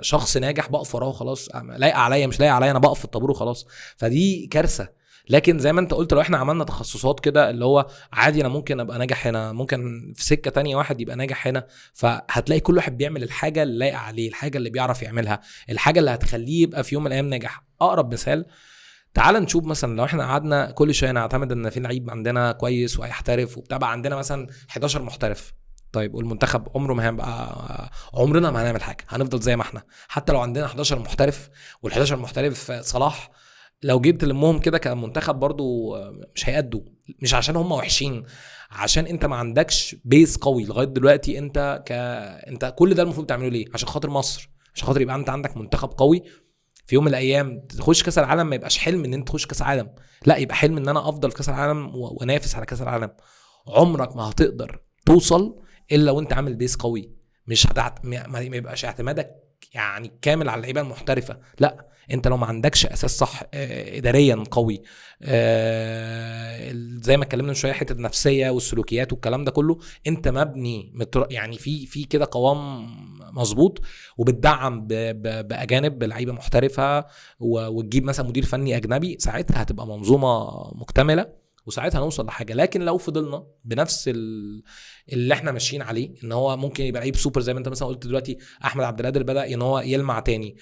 شخص ناجح بقف وراه وخلاص، لايق عليا مش لايق عليا انا بقف في الطابور وخلاص. فدي كارثه. لكن زي ما انت قلت لو احنا عملنا تخصصات كده اللي هو عادي انا ممكن ابقى ناجح هنا، ممكن في سكه تانية واحد يبقى ناجح هنا، فهتلاقي كل واحد بيعمل الحاجه اللي لايقه عليه، الحاجه اللي بيعرف يعملها، الحاجه اللي هتخليه يبقى في يوم من الايام ناجح. اقرب مثال تعال نشوف مثلا لو احنا قعدنا كل شويه نعتمد ان في لعيب عندنا كويس وهيحترف وبتاع، بقى عندنا مثلا 11 محترف. طيب والمنتخب عمره ما هيبقى، عمرنا ما هنعمل حاجه، هنفضل زي ما احنا. حتى لو عندنا 11 محترف وال11 محترف صلاح، لو جيت تلمهم كده كمنتخب برضو مش هيأدوا، مش عشان هم وحشين، عشان انت ما عندكش بيس قوي لغايه دلوقتي. انت كل ده المفروض تعمله ليه؟ عشان خاطر مصر، عشان خاطر يبقى انت عندك منتخب قوي في يوم من الايام تخش كاس العالم. ما يبقاش حلم ان انت تخش كاس العالم، لا يبقى حلم ان انا افضل في كاس العالم وانافس على كاس العالم. عمرك ما هتقدر توصل الا وانت عامل بيس قوي. مش ما يبقاش اعتمادك يعني كامل على اللعيبه المحترفه، لا انت لو ما عندكش اساس صح اداريا قوي، زي ما اتكلمنا من شويه حته النفسيه والسلوكيات والكلام ده كله، انت مبني يعني في كده قوام مظبوط، وبتدعم باجانب بلعيبه محترفه، وتجيب مثلا مدير فني اجنبي، ساعتها هتبقى منظومه مكتمله وساعتها نوصل لحاجه. لكن لو فضلنا بنفس اللي احنا ماشيين عليه، ان هو ممكن يبقى لعيب سوبر زي ما انت مثلا قلت دلوقتي، احمد عبد القادر بدا ان هو يلمع تاني،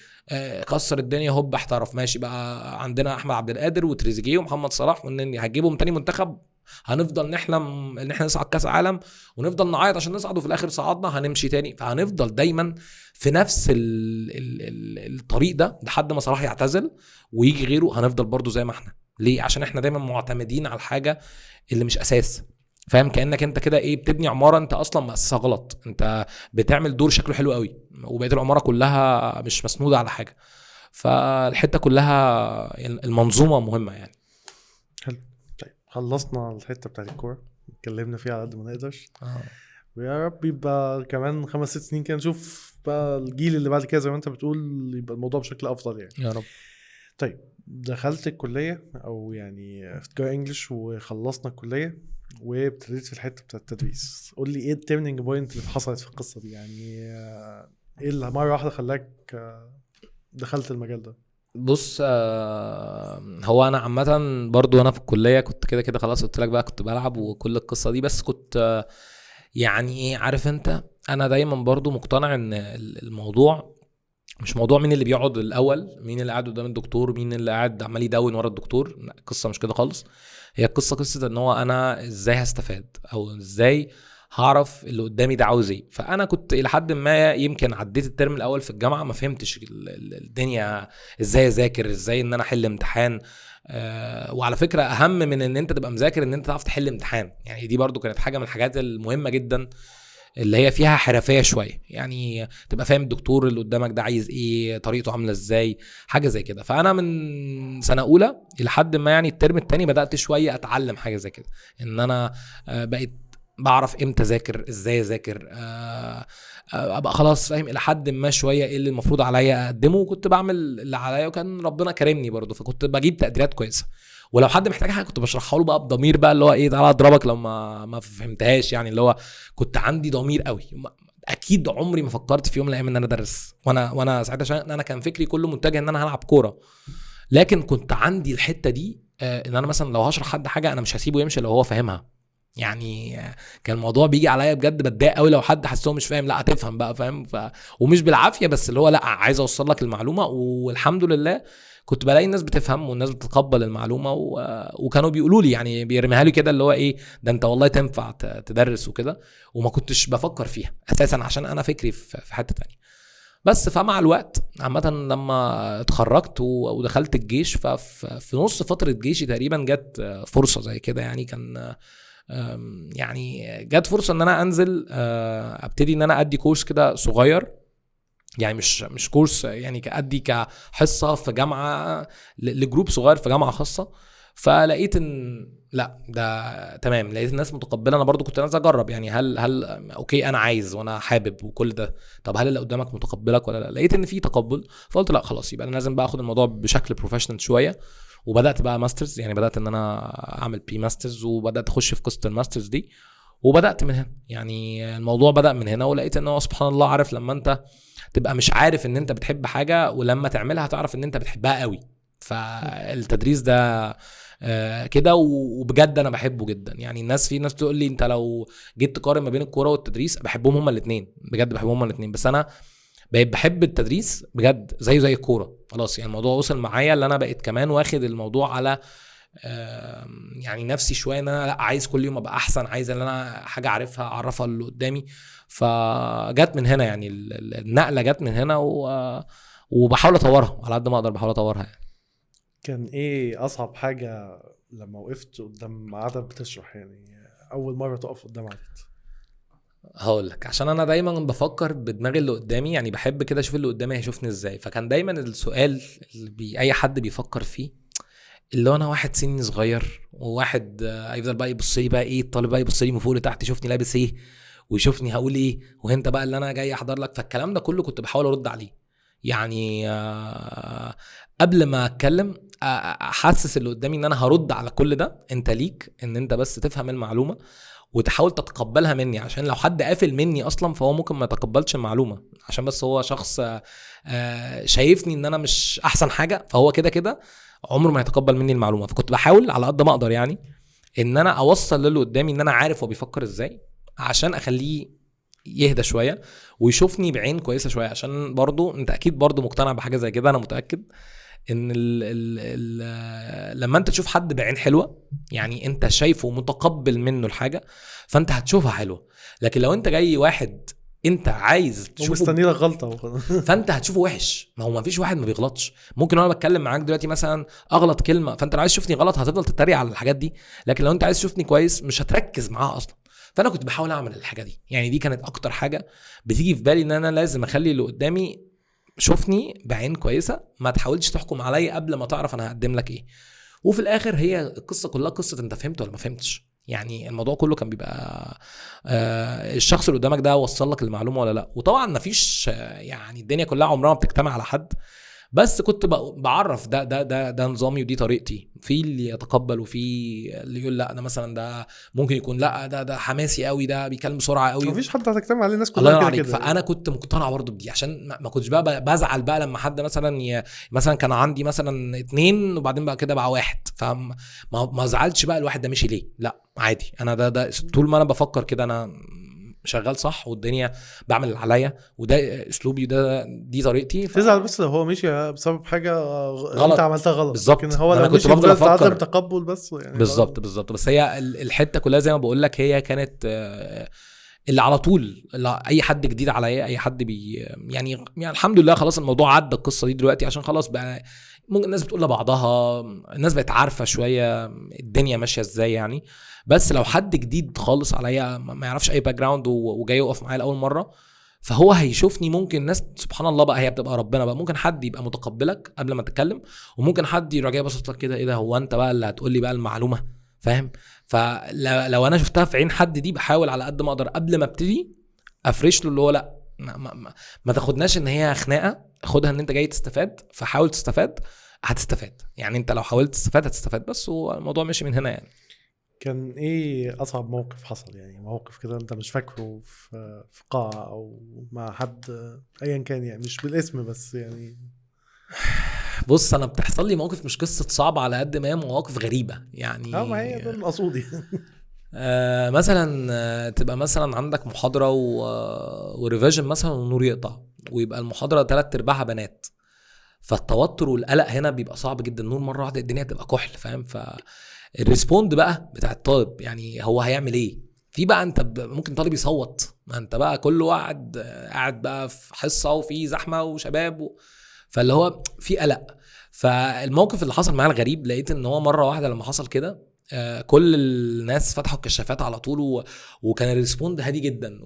كسر الدنيا، هوب احترف، ماشي بقى عندنا احمد عبد القادر وتريزيجيه ومحمد صلاح، وان هتجيبهم تاني منتخب، هنفضل نحلم ان احنا نصعد كاس عالم ونفضل نعيط عشان نصعد، وفي الاخر صعدنا هنمشي تاني. فهنفضل دايما في نفس الطريق ده لحد ما صلاح يعتزل ويجي غيره، هنفضل برضو زي ما احنا. ليه؟ عشان احنا دايما معتمدين على الحاجه اللي مش اساس. فاهم؟ كانك انت كده ايه، بتبني عماره انت اصلا مؤسسها غلط، انت بتعمل دور شكله حلو قوي وبقيه العماره كلها مش مسنوده على حاجه. فالحته كلها المنظومه مهمه يعني. حلو. طيب خلصنا الحته بتاعت الكوره، اتكلمنا فيها على قد ما نقدر، ويا رب يبقى كمان 5-6 سنين كده نشوف بقى الجيل اللي بعد كده زي ما انت بتقول يبقى الموضوع بشكل افضل يعني. يا رب. طيب دخلت الكليه او يعني في تجاره انجلش وخلصنا الكليه وابتديت في الحته بتاعه التدريس. قول لي ايه التيرنينج بوينت اللي حصلت في القصه دي؟ يعني ايه اللي مره واحده خلاك دخلت المجال ده؟ بص هو انا عامه برضو انا في الكليه كنت كده كده خلاص، قلت لك بقى كنت بلعب وكل القصه دي، بس كنت يعني ايه عارف انت، انا دايما برضو مقتنع ان الموضوع مش موضوع مين اللي بيقعد الاول، مين اللي قاعد قدام الدكتور، مين اللي قاعد عمال يدون ورا الدكتور. لا، القصه مش كده خالص. هي القصه قصه ان هو انا ازاي هستفاد او ازاي هعرف اللي قدامي ده عاوز ايه. فانا كنت الى حد ما يمكن عديت الترم الاول في الجامعه ما فهمتش الدنيا ازاي اذاكر، ازاي ان انا احل امتحان. وعلى فكره اهم من ان انت تبقى مذاكر ان انت تعرف تحل امتحان. يعني دي برضو كانت حاجه من الحاجات المهمه جدا اللي هي فيها حرفيه شويه، يعني تبقى فاهم الدكتور اللي قدامك ده عايز ايه، طريقته عامله ازاي، حاجه زي كده. فانا من سنه اولى الى حد ما يعني الترم الثاني بدات شويه اتعلم حاجه زي كده، ان انا بقيت بعرف امتى اذاكر، ازاي اذاكر، ابقى خلاص فاهم الى حد ما شويه ايه اللي المفروض عليا اقدمه، وكنت بعمل اللي عليا وكان ربنا كرمني برضه، فكنت بجيب تقديرات كويسه. ولو حد محتاج حاجه كنت بشرحها له بقى بضمير بقى، اللي هو ايه تعالى اضربك لو ما فهمتهاش، يعني اللي هو كنت عندي ضمير قوي. اكيد عمري ما فكرت في يوم من الايام ان انا ادرس، وانا ساعتها عشان انا كان فكري كله متجه ان انا هلعب كوره، لكن كنت عندي الحته دي ان انا مثلا لو هشرح حد حاجه انا مش هسيبه يمشي لو هو فاهمها. يعني كان الموضوع بيجي عليا بجد بتضايق قوي لو حد حسه مش فاهم، لا هتفهم بقى فاهم ومش بالعافيه، بس اللي هو لا عايز اوصل لك المعلومه. والحمد لله كنت بلاقي الناس بتفهم والناس بتتقبل المعلومه وكانوا بيقولوا لي يعني بيرميها لي كده اللي هو ايه ده انت والله تنفع تدرس وكده، وما كنتش بفكر فيها اساسا عشان انا فكري في حته تانية. بس فمع الوقت عامه لما اتخرجت ودخلت الجيش، ففي نص فتره جيشي تقريبا جت فرصه زي كده، يعني كان يعني جت فرصه ان انا انزل ابتدي ان انا ادي كورس كده صغير، يعني مش كورس، يعني كأدي كحصه في جامعه لجروب صغير في جامعه خاصه. فلقيت ان لا ده تمام، لقيت الناس متقبله. انا برضو كنت عايز اجرب يعني هل اوكي انا عايز وانا حابب وكل ده، طب هل اللي قدامك متقبلك ولا لا؟ لقيت ان في تقبل، فقلت لا خلاص يبقى انا لازم بقى اخد الموضوع بشكل بروفيشنال شويه. وبدات بقى ماسترز، يعني بدات ان انا اعمل بي ماسترز وبدات اخش في قصه الماسترز دي، وبدات من هنا. يعني الموضوع بدا من هنا، ولقيت ان هو سبحان الله عارف لما انت تبقى مش عارف ان انت بتحب حاجه ولما تعملها تعرف ان انت بتحبها قوي. فالتدريس ده كده، وبجد انا بحبه جدا. يعني في ناس تقول لي انت لو جيت تقارن ما بين الكوره والتدريس، بحبهم هما الاثنين، بجد بحبهم هما الاثنين، بس انا بقيت بحب التدريس بجد زي الكوره خلاص. يعني الموضوع وصل معايا اللي انا بقيت كمان واخد الموضوع على يعني نفسي شويه، ان انا لا عايز كل يوم ابقى احسن، عايز ان انا حاجه اعرفها اعرفها اللي قدامي. فجت من هنا، يعني النقله جت من هنا وبحاول اطورها على قد ما اقدر، بحاول اطورها يعني. كان ايه اصعب حاجه لما وقفت قدام عدد بتشرح؟ يعني اول مره تقف قدام عدد. هقول لك، عشان انا دايما بفكر بدماغي اللي قدامي، يعني بحب كده اشوف اللي قدامي هيشوفني ازاي. فكان دايما السؤال اللي اي حد بيفكر فيه، اللي هو انا واحد سني صغير وواحد هيفضل بقى يبص لي بقى ايه، الطالب بقى يبص لي من فوق لتحت يشوفني لابس ايه ويشوفني هقول ايه، وانت بقى اللي انا جاي احضر لك. فالكلام ده كله كنت بحاول ارد عليه، يعني قبل ما اتكلم احسس اللي قدامي ان انا هرد على كل ده. انت ليك ان انت بس تفهم المعلومه وتحاول تتقبلها مني، عشان لو حد قافل مني اصلا فهو ممكن ما يتقبلش المعلومه، عشان بس هو شخص شايفني ان انا مش احسن حاجه، فهو كده كده عمره ما يتقبل مني المعلومه. فكنت بحاول على قد ما اقدر يعني ان انا اوصل للي قدامي ان انا عارف هو بيفكر ازاي، عشان اخليه يهدى شويه ويشوفني بعين كويسه شويه. عشان برضو انت اكيد برضو مقتنع بحاجه زي كده، انا متاكد ان لما انت تشوف حد بعين حلوه، يعني انت شايفه متقبل منه الحاجه، فانت هتشوفها حلوه. لكن لو انت جاي واحد انت عايز تشوفه ومستني لك غلطه فانت هتشوفه وحش. ما هو ما فيش واحد ما بيغلطش. ممكن وانا بتكلم معاك دلوقتي مثلا اغلط كلمه، فانت لو عايز تشوفني غلط هتفضل تتريق على الحاجات دي، لكن لو انت عايز تشوفني كويس مش هتركز معاها اصلا. فانا كنت بحاول اعمل الحاجه دي، يعني دي كانت اكتر حاجه بتيجي في بالي، ان انا لازم اخلي اللي قدامي شوفني بعين كويسه، ما تحاولش تحكم عليا قبل ما تعرف انا هقدم لك ايه. وفي الاخر هي القصه كلها قصه انت فهمت ولا ما فهمتش. يعني الموضوع كله كان بيبقى الشخص اللي قدامك ده وصل لك المعلومه ولا لا. وطبعا ما فيش يعني الدنيا كلها عمرها ما بتجتمع على حد، بس كنت بعرف ده نظامي ودي طريقتي. في اللي يتقبل وفي اللي يقول لا انا مثلا ده ممكن يكون لا ده حماسي قوي، ده بيتكلم بسرعه قوي، مفيش حد هتجتمع عليه، الناس الله كلها ينور كده عليك. كده. فانا كنت مقتنع برضو بدي، عشان ما كنتش بقى بزعل بقى لما حد مثلا مثلا كان عندي مثلا 2 وبعدين بقى كده بقى 1، فما زعلتش بقى الواحد ده مشي ليه، لا عادي. انا ده طول ما انا بفكر كده انا شغال صح والدنيا بعمل اللي عليا وده اسلوبي دي طريقتي. تزعل بس لو هو مشي بسبب حاجه غلط. انت عملتها غلط، بالظبط. لكن هو انا لو كنت مشي بفضل بجد عدم افكر. تقبل بس يعني بالظبط. بس هي الحته كلها زي ما بقول لك، هي كانت اللي على طول اي حد جديد عليا، اي حد يعني الحمد لله خلاص الموضوع عدى القصه دي دلوقتي، عشان خلاص بقى ممكن الناس بتقول لبعضها، الناس بقت عارفه شويه الدنيا ماشيه ازاي يعني. بس لو حد جديد خالص عليا ما يعرفش اي باك جراوند وجاي يقف معايا لاول مره، فهو هيشوفني، ممكن الناس سبحان الله بقى هي بتبقى ربنا بقى، ممكن حد يبقى متقبلك قبل ما تتكلم، وممكن حد يروح جاي باصص لك كده ايه ده، هو انت بقى اللي هتقول لي بقى المعلومه، فاهم؟ فلو انا شفتها في عين حد دي، بحاول على قد ما اقدر قبل ما ابتدي افرش له اللي هو لا ما تاخدناش ان هي خناقه، خدها ان انت جاي تستفاد، فحاول تستفاد هتستفاد يعني. انت لو حاولت تستفاد هتستفاد بس، والموضوع ماشي من هنا يعني. كان ايه اصعب موقف حصل يعني، موقف كده انت مش فاكره في قاعه او مع حد ايا كان يعني، مش بالاسم بس يعني؟ بص انا بتحصل لي مواقف مش قصه صعبه على قد ما هي مواقف غريبه يعني. ما هي ده المقصود مثلا تبقى مثلا عندك محاضره وريفيجن مثلا والنور يقطع، ويبقى المحاضره 3/4 بنات، فالتوتر والقلق هنا بيبقى صعب جدا. النور مره واحده الدنيا تبقى كحل، فاهم؟ فالريسبوند بقى بتاع الطالب يعني هو هيعمل ايه؟ في بقى انت ممكن طالب يصوت، ما انت بقى كله قاعد بقى في حصه وفي زحمه وشباب فاللي هو في قلق. فالموقف اللي حصل معايا الغريب، لقيت ان هو مره واحده لما حصل كده كل الناس فتحوا الكشافات على طول وكان الريسبوند هادي جدا،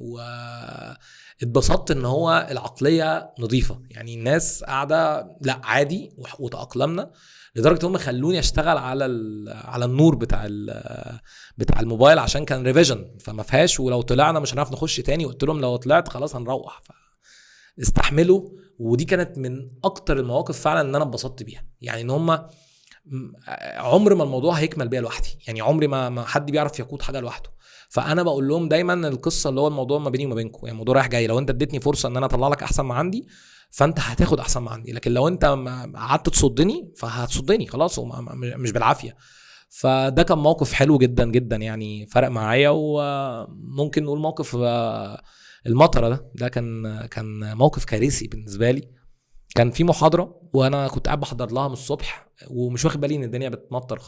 اتبسطت ان هو العقليه نظيفه يعني، الناس قاعده لا عادي وتاقلمنا، لدرجه هم خلوني اشتغل على النور بتاع الموبايل عشان كان ريفيجن فما فيهاش، ولو طلعنا مش هنعرف نخش تاني. قلت لهم لو طلعت خلاص هنروح، استحملوا. ودي كانت من اكتر المواقف فعلا ان انا اتبسطت بيها يعني، ان هم عمر ما الموضوع هيكمل بيها لوحدي يعني، عمري ما حد بيعرف يقود حاجه لوحده. فانا بقول لهم دايما القصه اللي هو الموضوع ما بيني وما بينكم يعني، الموضوع رايح جاي. لو انت اديتني فرصه ان انا اطلع لك احسن ما عندي، فانت هتاخد احسن ما عندي، لكن لو انت قعدت تصدني فهتصدني خلاص، مش بالعافيه. فده كان موقف حلو جدا جدا يعني، فرق معايا. وممكن نقول موقف المطره ده كان موقف كارثي بالنسبه لي. كان في محاضره وانا كنت قاعد بحضر لها من الصبح، ومش واخد بالي ان الدنيا بتمطر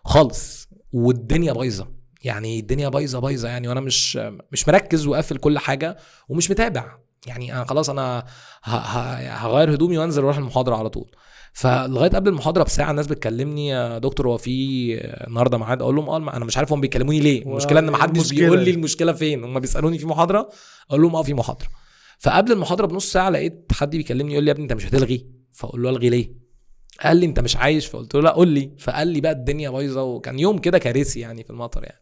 خالص والدنيا بايظه يعني، الدنيا بايظه يعني، وانا مش مركز وقافل كل حاجه ومش متابع يعني. انا خلاص انا هغير هدومي وانزل اروح المحاضره على طول. فلغايه قبل المحاضره بساعه الناس بتكلمني يا دكتور هو في النهارده ميعاد، اقول لهم انا مش عارف هم بيكلموني ليه. المشكله ان ما حدش بيقول لي المشكله فين، هم بيسالوني في محاضره اقول لهم في محاضره. فقبل المحاضره بنص ساعه لقيت حد بيكلمني يقول لي يا ابني انت مش هتلغي؟ فاقول له الغي ليه؟ قال لي انت مش عايش؟ فقلت له لا قول لي. فقال لي بقى الدنيا بايظه، وكان يوم كده كارثي يعني في المطر يعني.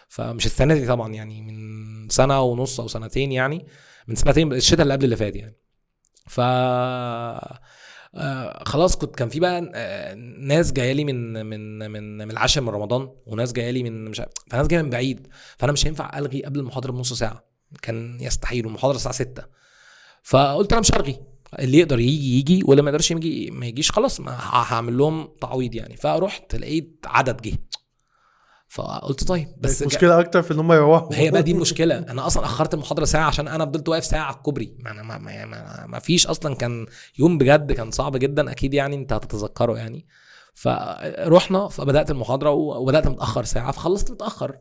فمش السنه دي طبعا يعني، من سنه ونص او سنتين يعني، من سنتين الشتاء اللي قبل اللي فات يعني. ف خلاص كان في بقى ناس جايه لي من العاشر من رمضان، وناس جايه لي من مش عارف، فناس جايه من بعيد، فانا مش هينفع الغي قبل المحاضره بنص ساعه، كان يستحيل، والمحاضره الساعه 6. فقلت انا مش هلغي، اللي يقدر يجي واللي ما يقدرش يجي ما يجيش خلاص، ما هعمل لهم تعويض يعني. فرحت لقيت عدد جه، فقلت طيب بس المشكله اكتر في ان هم يروحوا. هي بقى دي المشكله، انا اصلا اخرت المحاضره ساعه عشان انا فضلت واقف ساعه على الكوبري، ما فيش اصلا، كان يوم بجد كان صعب جدا اكيد يعني، انت هتتذكره يعني. فروحنا فبدات المحاضره وبدات متاخر ساعه، فخلصت متاخر.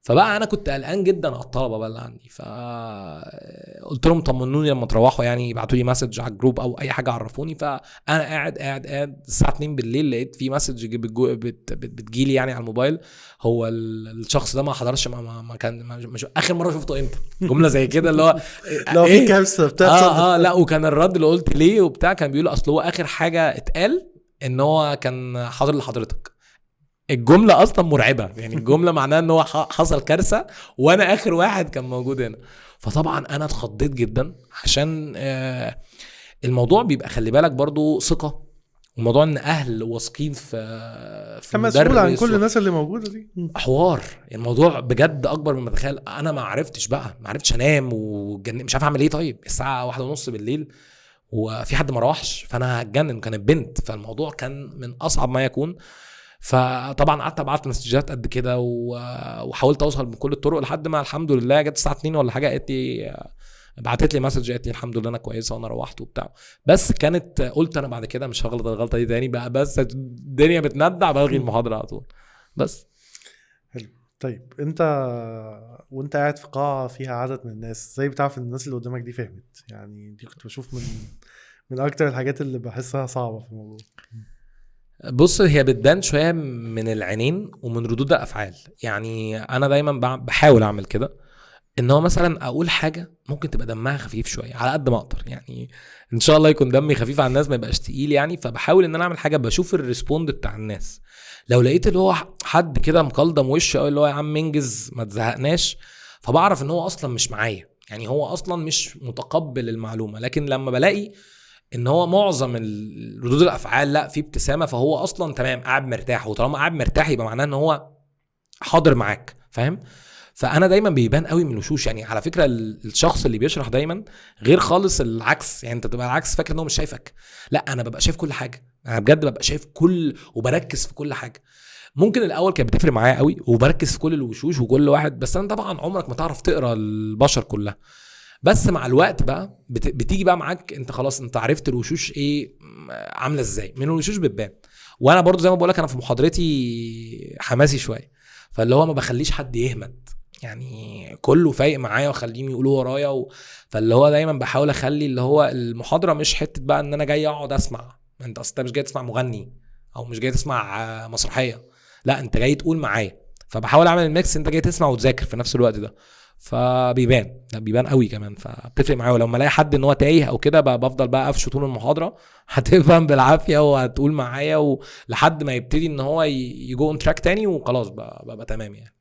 فبقى انا كنت قلقان جدا على الطلبه بقى اللي عندي، فقلت لهم طمنوني لما تروحوا يعني، ابعتوا لي مسج على الجروب او اي حاجه عرفوني. فانا قاعد الساعه 2 بالليل لقيت في مسج بتجيلي يعني على الموبايل، هو الشخص ده ما حضرش، ما كان مش اخر مره شفته امتى، جمله زي كده اللي هو لو في كارثه بتحصل. لا وكان الرد اللي قلت ليه وبتاع كان بيقول اصل هو اخر حاجه اتقال ان هو كان حاضر لحضرتك. الجمله اصلا مرعبه يعني، الجمله معناها ان هو حصل كارثه وانا اخر واحد كان موجود هنا. فطبعا انا اتخضيت جدا، عشان الموضوع بيبقى خلي بالك برضو ثقه، وموضوع ان اهل واثقين في مسؤول عن مدرس كل الناس اللي موجوده دي. حوار. الموضوع بجد اكبر مما تخيل. انا ما عرفتش انام مش عارف اعمل ايه. طيب الساعه 1:30 بالليل وفي حد ما روحش، فانا هتجنن. كانت بنت، فالموضوع كان من اصعب ما يكون. فطبعا قعدت ابعت مسجات قد كده وحاولت اوصل بكل الطرق لحد ما الحمد لله جت الساعه 2 ولا حاجه، قالت لي بعتت لي مسج قالت لي الحمد لله انا كويسه وانا روحت وبتاع. بس كانت قلت انا بعد كده مش هغلط الغلطه دي تاني بقى، بس الدنيا بتندع بلغي المحاضره على طول. بس حلو. طيب انت وانت قاعد في قاعه فيها عدد من الناس، ازاي بتعرف ان الناس اللي قدامك دي فهمت؟ يعني دي كنت بشوف من اكتر الحاجات اللي بحسها صعبه في الموضوع. بص، هي بتبان شويه من العينين ومن ردود الافعال. يعني انا دايما بحاول اعمل كده، ان هو مثلا اقول حاجه ممكن تبقى دمها خفيف شويه على قد ما اقدر، يعني ان شاء الله يكون دمي خفيف على الناس ما يبقاش تقيل يعني. فبحاول ان انا اعمل حاجه بشوف الريسبوند بتاع الناس. لو لقيت اللي هو حد كده مكلضم وشه او اللي هو يا عم انجز ما تزهقناش، فبعرف ان هو اصلا مش معايا، يعني هو اصلا مش متقبل المعلومه. لكن لما بلاقي ان هو معظم ردود الافعال لا في ابتسامه، فهو اصلا تمام قاعد مرتاح، وطالما قاعد مرتاح يبقى معناه ان هو حاضر معاك، فاهم؟ فانا دايما بيبان قوي من الوشوش. يعني على فكره الشخص اللي بيشرح دايما غير خالص العكس. يعني انت تبقى العكس فاكر ان هو مش شايفك، لا انا ببقى شايف كل حاجه. انا بجد ببقى شايف كل وبركز في كل حاجه. ممكن الاول كانت بتفرق معايا قوي وبركز في كل الوشوش وكل واحد، بس انا طبعا عمرك ما تعرف تقرا البشر كلها. بس مع الوقت بقى بتيجي بقى معاك انت خلاص انت عرفت الوشوش ايه عامله ازاي، من الوشوش بتبان. وانا برضو زي ما بقولك انا في محاضرتي حماسي شويه، فاللي هو ما بخليش حد يهمد، يعني كله فايق معايا وخليهم يقولوا ورايا فاللي هو دايما بحاول اخلي اللي هو المحاضره مش حته بقى ان انا جاي اقعد اسمع. انت اصلا مش جاي تسمع مغني او مش جاي تسمع مسرحيه، لا انت جاي تقول معايا. فبحاول اعمل الميكس، انت جاي تسمع وتذاكر في نفس الوقت ده. فبيبان قوي كمان، فبتفرق معايا. ولما الاقي حد ان هو تايه او كده بفضل بقى قفشه طول المحاضره هتفهم بالعافيه وهتقول معايا لحد ما يبتدي ان هو يجو اون تراك تاني وخلاص بقى تمام يعني.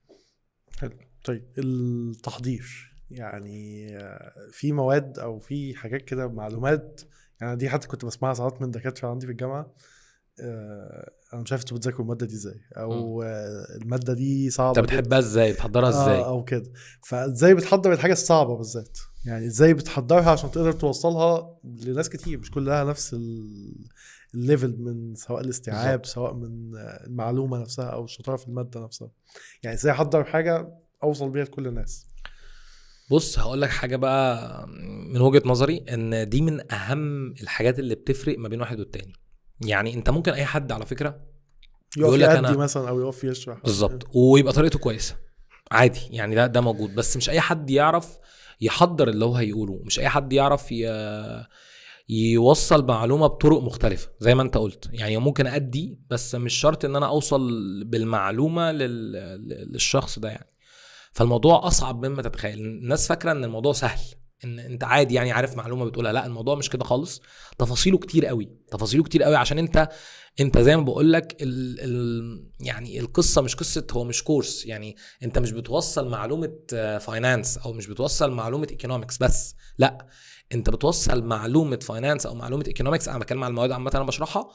حلو. طيب التحضير، يعني في مواد او في حاجات كده معلومات، يعني دي حتى كنت بسمعها ساعات من دكاتره عندي في الجامعه، انا مش عارف انتوا بتذاكروا الماده دي ازاي، او الماده دي صعبه انت بتحبها ازاي، بتحضرها ازاي او كده. فازاي بتحضر الحاجه الصعبه بالذات؟ يعني ازاي بتحضرها عشان تقدر توصلها لناس كتير مش كلها نفس الليفل، من سواء الاستيعاب سواء من المعلومه نفسها او الشطاره في الماده نفسها. يعني ازاي احضر حاجه اوصل بيها لكل الناس؟ بص هقول لك حاجه بقى من وجهه نظري، ان دي من اهم الحاجات اللي بتفرق ما بين واحد والتاني. يعني انت ممكن اي حد على فكره يقول لك انا مثلا او يقف يشرح بالظبط ويبقى طريقته كويسه عادي، يعني ده موجود. بس مش اي حد يعرف يحضر اللي هو هيقوله، مش اي حد يعرف يوصل معلومه بطرق مختلفه زي ما انت قلت. يعني ممكن ادي بس مش شرط ان انا اوصل بالمعلومه للشخص ده يعني. فالموضوع اصعب مما تتخيل. الناس فاكره ان الموضوع سهل، ان انت عادي يعني عارف معلومه بتقولها. لا الموضوع مش كده خالص، تفاصيله كتير قوي عشان انت زي ما بقول لك يعني القصه مش قصه، هو مش كورس. يعني انت مش بتوصل معلومه فاينانس او مش بتوصل معلومه ايكونومكس بس، لا انت بتوصل معلومه فاينانس او معلومه ايكونومكس. انا بتكلم عن المواد عامه انا بشرحها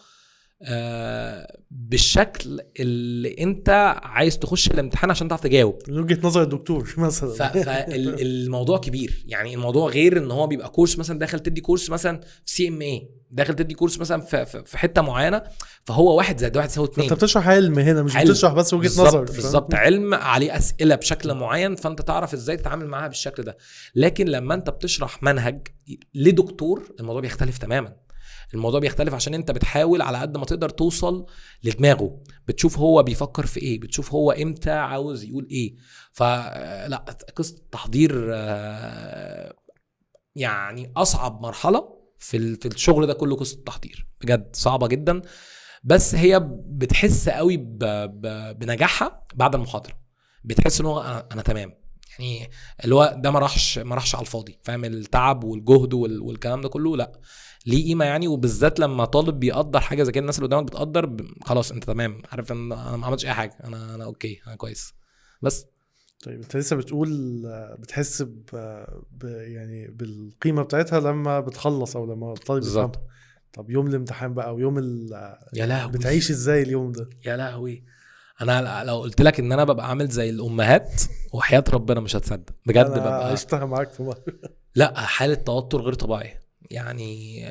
بالشكل اللي انت عايز تخش الامتحان عشان تعرف تجاوب من وجهة نظر الدكتور مثلا. فالموضوع كبير. يعني الموضوع غير ان هو بيبقى كورس مثلا داخل تدي كورس مثلا في CMA، داخل تدي كورس مثلا في حته معينه، فهو 1+1=2. انت بتشرح علم هنا، مش بتشرح بس وجهة نظر. بالظبط علم عليه اسئله بشكل معين، فانت تعرف ازاي تتعامل معاها بالشكل ده. لكن لما انت بتشرح منهج لدكتور الموضوع بيختلف تماما. الموضوع بيختلف عشان انت بتحاول على قد ما تقدر توصل لدماغه، بتشوف هو بيفكر في ايه، بتشوف هو امتى عاوز يقول ايه. فلا قصة التحضير يعني اصعب مرحلة في الشغل ده كله. قصة التحضير بجد صعبة جدا، بس هي بتحس قوي بنجاحها بعد المحاضرة. بتحس ان هو انا تمام، يعني اللي هو ده ما راحش على الفاضي، فاهم؟ التعب والجهد والكلام ده كله لا ليه قيمه يعني. وبالذات لما طالب بيقدر حاجه زي كده، الناس اللي قدامك بتقدر خلاص انت تمام، عارف ان انا ما عملتش اي حاجه، انا اوكي، انا كويس بس. طيب انت لسه بتقول بتحس يعني بالقيمة بتاعتها لما بتخلص او لما الطالب بالظبط. يفهمها. طب يوم الامتحان بقى او يوم يا لهوي، بتعيش ازاي اليوم ده؟ يا لهوي. انا لو قلت لك ان انا ببقى عامل زي الامهات وحياة ربنا مش هتصدق بجد. انا ببقى عشتها معاك في مرة. لا، حالة توتر غير طبيعية يعني.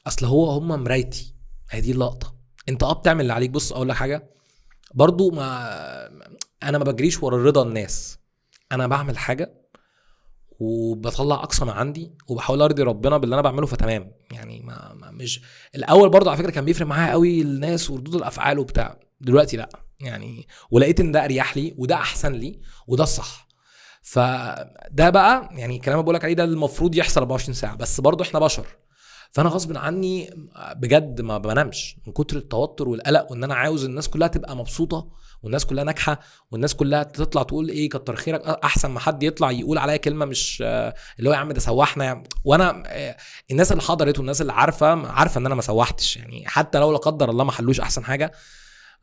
اصل هم مرايتي، هي دي اللقطة. انت بتعمل اللي عليك. بص اقول لك حاجة برضو، انا ما بجريش ورا رضا الناس. انا بعمل حاجة وبطلع اقصى ما عندي وبحاول ارضي ربنا باللي انا بعمله، فتمام يعني. مش الاول برضو على فكرة كان بيفرق معايا قوي الناس وردود الافعال وبتاع، دلوقتي لا يعني. ولقيت ان ده اريح لي وده احسن لي وده الصح. فده بقى يعني الكلام اللي بقولك عليه ده المفروض يحصل 24 ساعة، بس برضو احنا بشر. فانا غصب عني بجد ما بنامش من كتر التوتر والقلق، وان انا عاوز الناس كلها تبقى مبسوطة والناس كلها ناجحة والناس كلها تطلع تقول ايه كتر خيرك، احسن ما حد يطلع يقول عليا كلمة مش اللي هو يا عم ده سوحنا يعني. وانا الناس اللي حضرت والناس اللي عارفة ان انا ما سوحتش يعني، حتى لو لا قدر الله ما حلوش احسن حاجة،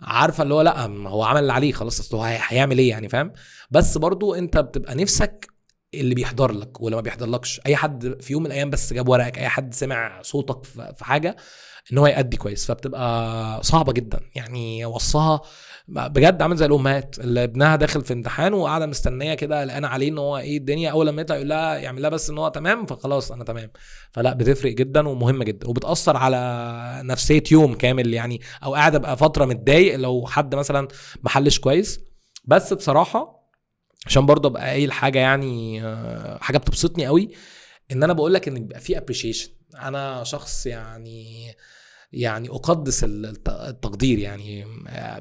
عارفه اللي هو لا هو عمل اللي عليه خلاص، اصل هو هيعمل ايه يعني، فاهم. بس برضو انت بتبقى نفسك اللي بيحضر لك ولا ما بيحضرلكش، اي حد في يوم من الايام بس جاب ورقك، اي حد سمع صوتك في حاجه، ان هو يأدي كويس. فبتبقى صعبه جدا يعني. وصها بجد عامل زي الامهات اللي ابنها داخل في امتحان وقاعده مستنيه كده قلقانه عليه ان هو ايه الدنيا، اول لما يطلع يقول لها يعمل لها بس ان هو تمام فخلاص انا تمام. فلا بتفرق جدا ومهمه جدا وبتاثر على نفسيه يوم كامل يعني. او قاعد ابقى فتره متضايق لو حد مثلا محلش كويس. بس بصراحه عشان برضه ابقى قايل حاجه يعني، حاجه بتبسطني قوي، ان انا بقول لك ان بيبقى في ابريشيشن. انا شخص يعني اقدس التقدير يعني.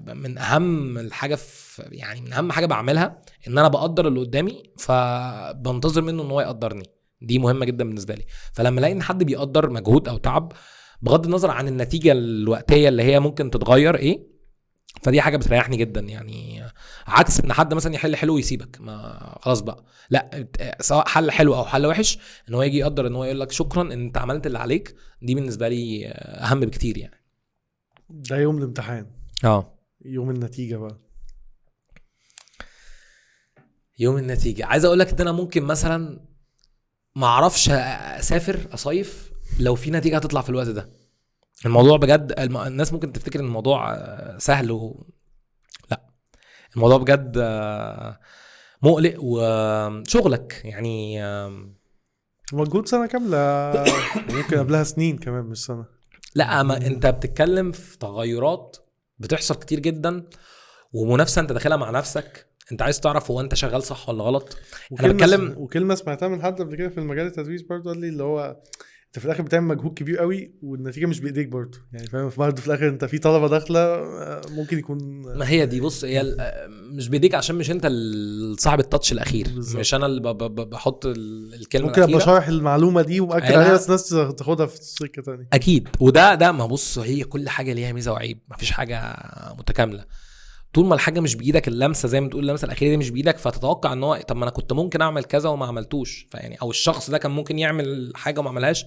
من اهم الحاجه يعني من اهم حاجه بعملها ان انا بقدر اللي قدامي، فبنتظر منه ان هو يقدرني. دي مهمه جدا بالنسبه لي. فلما الاقي ان حد بيقدر مجهود او تعب بغض النظر عن النتيجه الوقتيه اللي هي ممكن تتغير ايه، فدي حاجه بتريحني جدا يعني. عكس ان حد مثلا يحل حلو ويسيبك، ما خلاص بقى لا، سواء حل حلو او حل وحش، ان هو يجي يقدر ان هو يقول لك شكرا ان انت عملت اللي عليك، دي بالنسبه لي اهم بكتير يعني. ده يوم الامتحان. يوم النتيجة بقى. يوم النتيجه عايز اقول لك ان انا ممكن مثلا ما اعرفش اسافر اصيف لو في نتيجه هتطلع في الوقت ده. الموضوع بجد الناس ممكن تفتكر ان الموضوع سهل لا، الموضوع بجد مقلق وشغلك يعني. مجهود سنة كاملة وممكن قبلها سنين كمان مش سنة. لا، ما انت بتتكلم في تغيرات بتحصل كتير جدا، ومنافسه انت داخلها مع نفسك، انت عايز تعرف هو انت شغال صح ولا غلط. انا بتكلم وكلمة سمعتها من حد قبل كده في المجال التدريس برضه، قال لي اللي هو انت في الاخر بتعمل مجهود كبير قوي والنتيجه مش بايديك برضه يعني، فاهم. برضه في الاخر انت في طلبه داخله ممكن يكون ما هي دي. بص هي مش بيديك عشان مش انت صاحب التاتش الاخير بالزبط. مش انا اللي بحط الكلمه ممكن الاخيره. ابقى شارح المعلومه دي ومأكد عليها بس ناس تاخدها في سكه تانية. اكيد. وده ما بص، هي كل حاجه ليها ميزه وعيب، مفيش حاجه متكامله. طول ما الحاجه مش بايدك، اللمسه زي ما تقول اللمسه الاخيره دي مش بايدك، فتتوقع ان هو طب ما انا كنت ممكن اعمل كذا وما عملتوش، فيعني او الشخص ده كان ممكن يعمل حاجه وما عملهاش.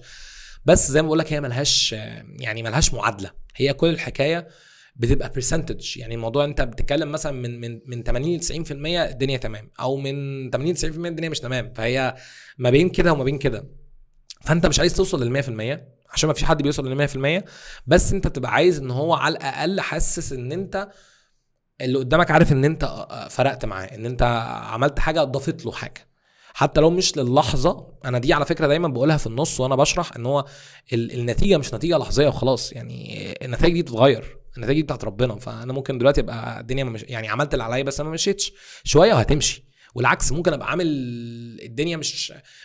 بس زي ما بقول لك هي ملهاش يعني ملهاش معادله. هي كل الحكايه بتبقى برسنتج يعني. الموضوع انت بتتكلم مثلا من 80 ل 90% الدنيا تمام، او من 80 ل 90% الدنيا مش تمام، فهي ما بين كده وما بين كده. فانت مش عايز توصل لل 100% عشان ما فيش حد بيوصل لل 100%، بس انت بتبقى عايز ان هو على الاقل حاسس ان انت اللي قدامك عارف ان انت فرقت معاه، ان انت عملت حاجه اضافت له حاجه حتى لو مش للحظه. انا دي على فكره دايما بقولها في النص وانا بشرح، ان هو النتيجه مش نتيجه لحظيه وخلاص يعني. النتائج دي بتتغير، النتائج دي بتاعت ربنا. فانا ممكن دلوقتي ابقى الدنيا مش يعني عملت اللي عليا بس ما مشيتش شويه وهتمشي، والعكس ممكن ابقى عامل الدنيا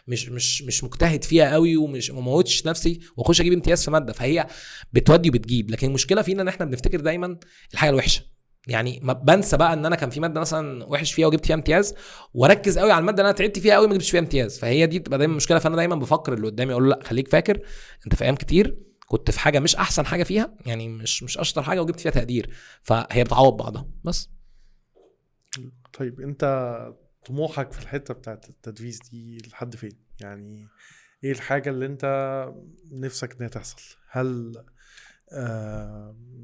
مش مجتهد فيها قوي ومش مموتش نفسي واخش اجيب امتياز في ماده. فهي بتودي وبتجيب. لكن المشكله فينا ان احنا بنفتكر دايما الحاجه الوحشه يعني. ما بنسى بقى ان انا كان في ماده مثلا وحش فيها وجبت فيها امتياز، واركز قوي على الماده اللي انا تعبت فيها قوي ما جبتش فيها امتياز. فهي دي بتبقى دايما مشكله. فانا دايما بفكر اللي قدامي اقول له لا خليك فاكر انت في ايام كتير كنت في حاجه مش احسن حاجه فيها يعني، مش اشطر حاجه وجبت فيها تقدير، فهي بتعوض بعضها بس. طيب انت طموحك في الحته بتاعت التدريس دي لحد فين يعني؟ ايه الحاجه اللي انت نفسك انها تحصل؟ هل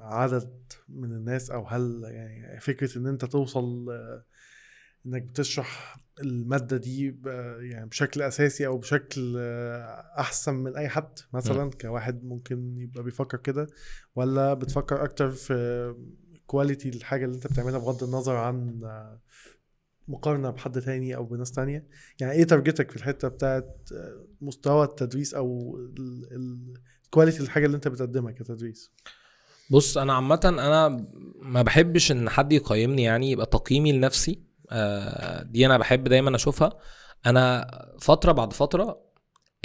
عدد من الناس، او هل يعني فكرة ان انت توصل انك بتشرح المادة دي يعني بشكل اساسي او بشكل احسن من اي حد مثلا كواحد ممكن يبقى بيفكر كده، ولا بتفكر اكتر في كواليتي الحاجة اللي انت بتعملها بغض النظر عن مقارنة بحد تاني او بناس تانية؟ يعني ايه تارجتك في الحتة بتاعت مستوى التدريس او الكواليتي الحاجة اللي انت بتقدمها كتدريس؟ بص انا عامه انا ما بحبش ان حد يقيمني، يعني يبقى تقييمي لنفسي دي انا بحب دايما اشوفها انا فتره بعد فتره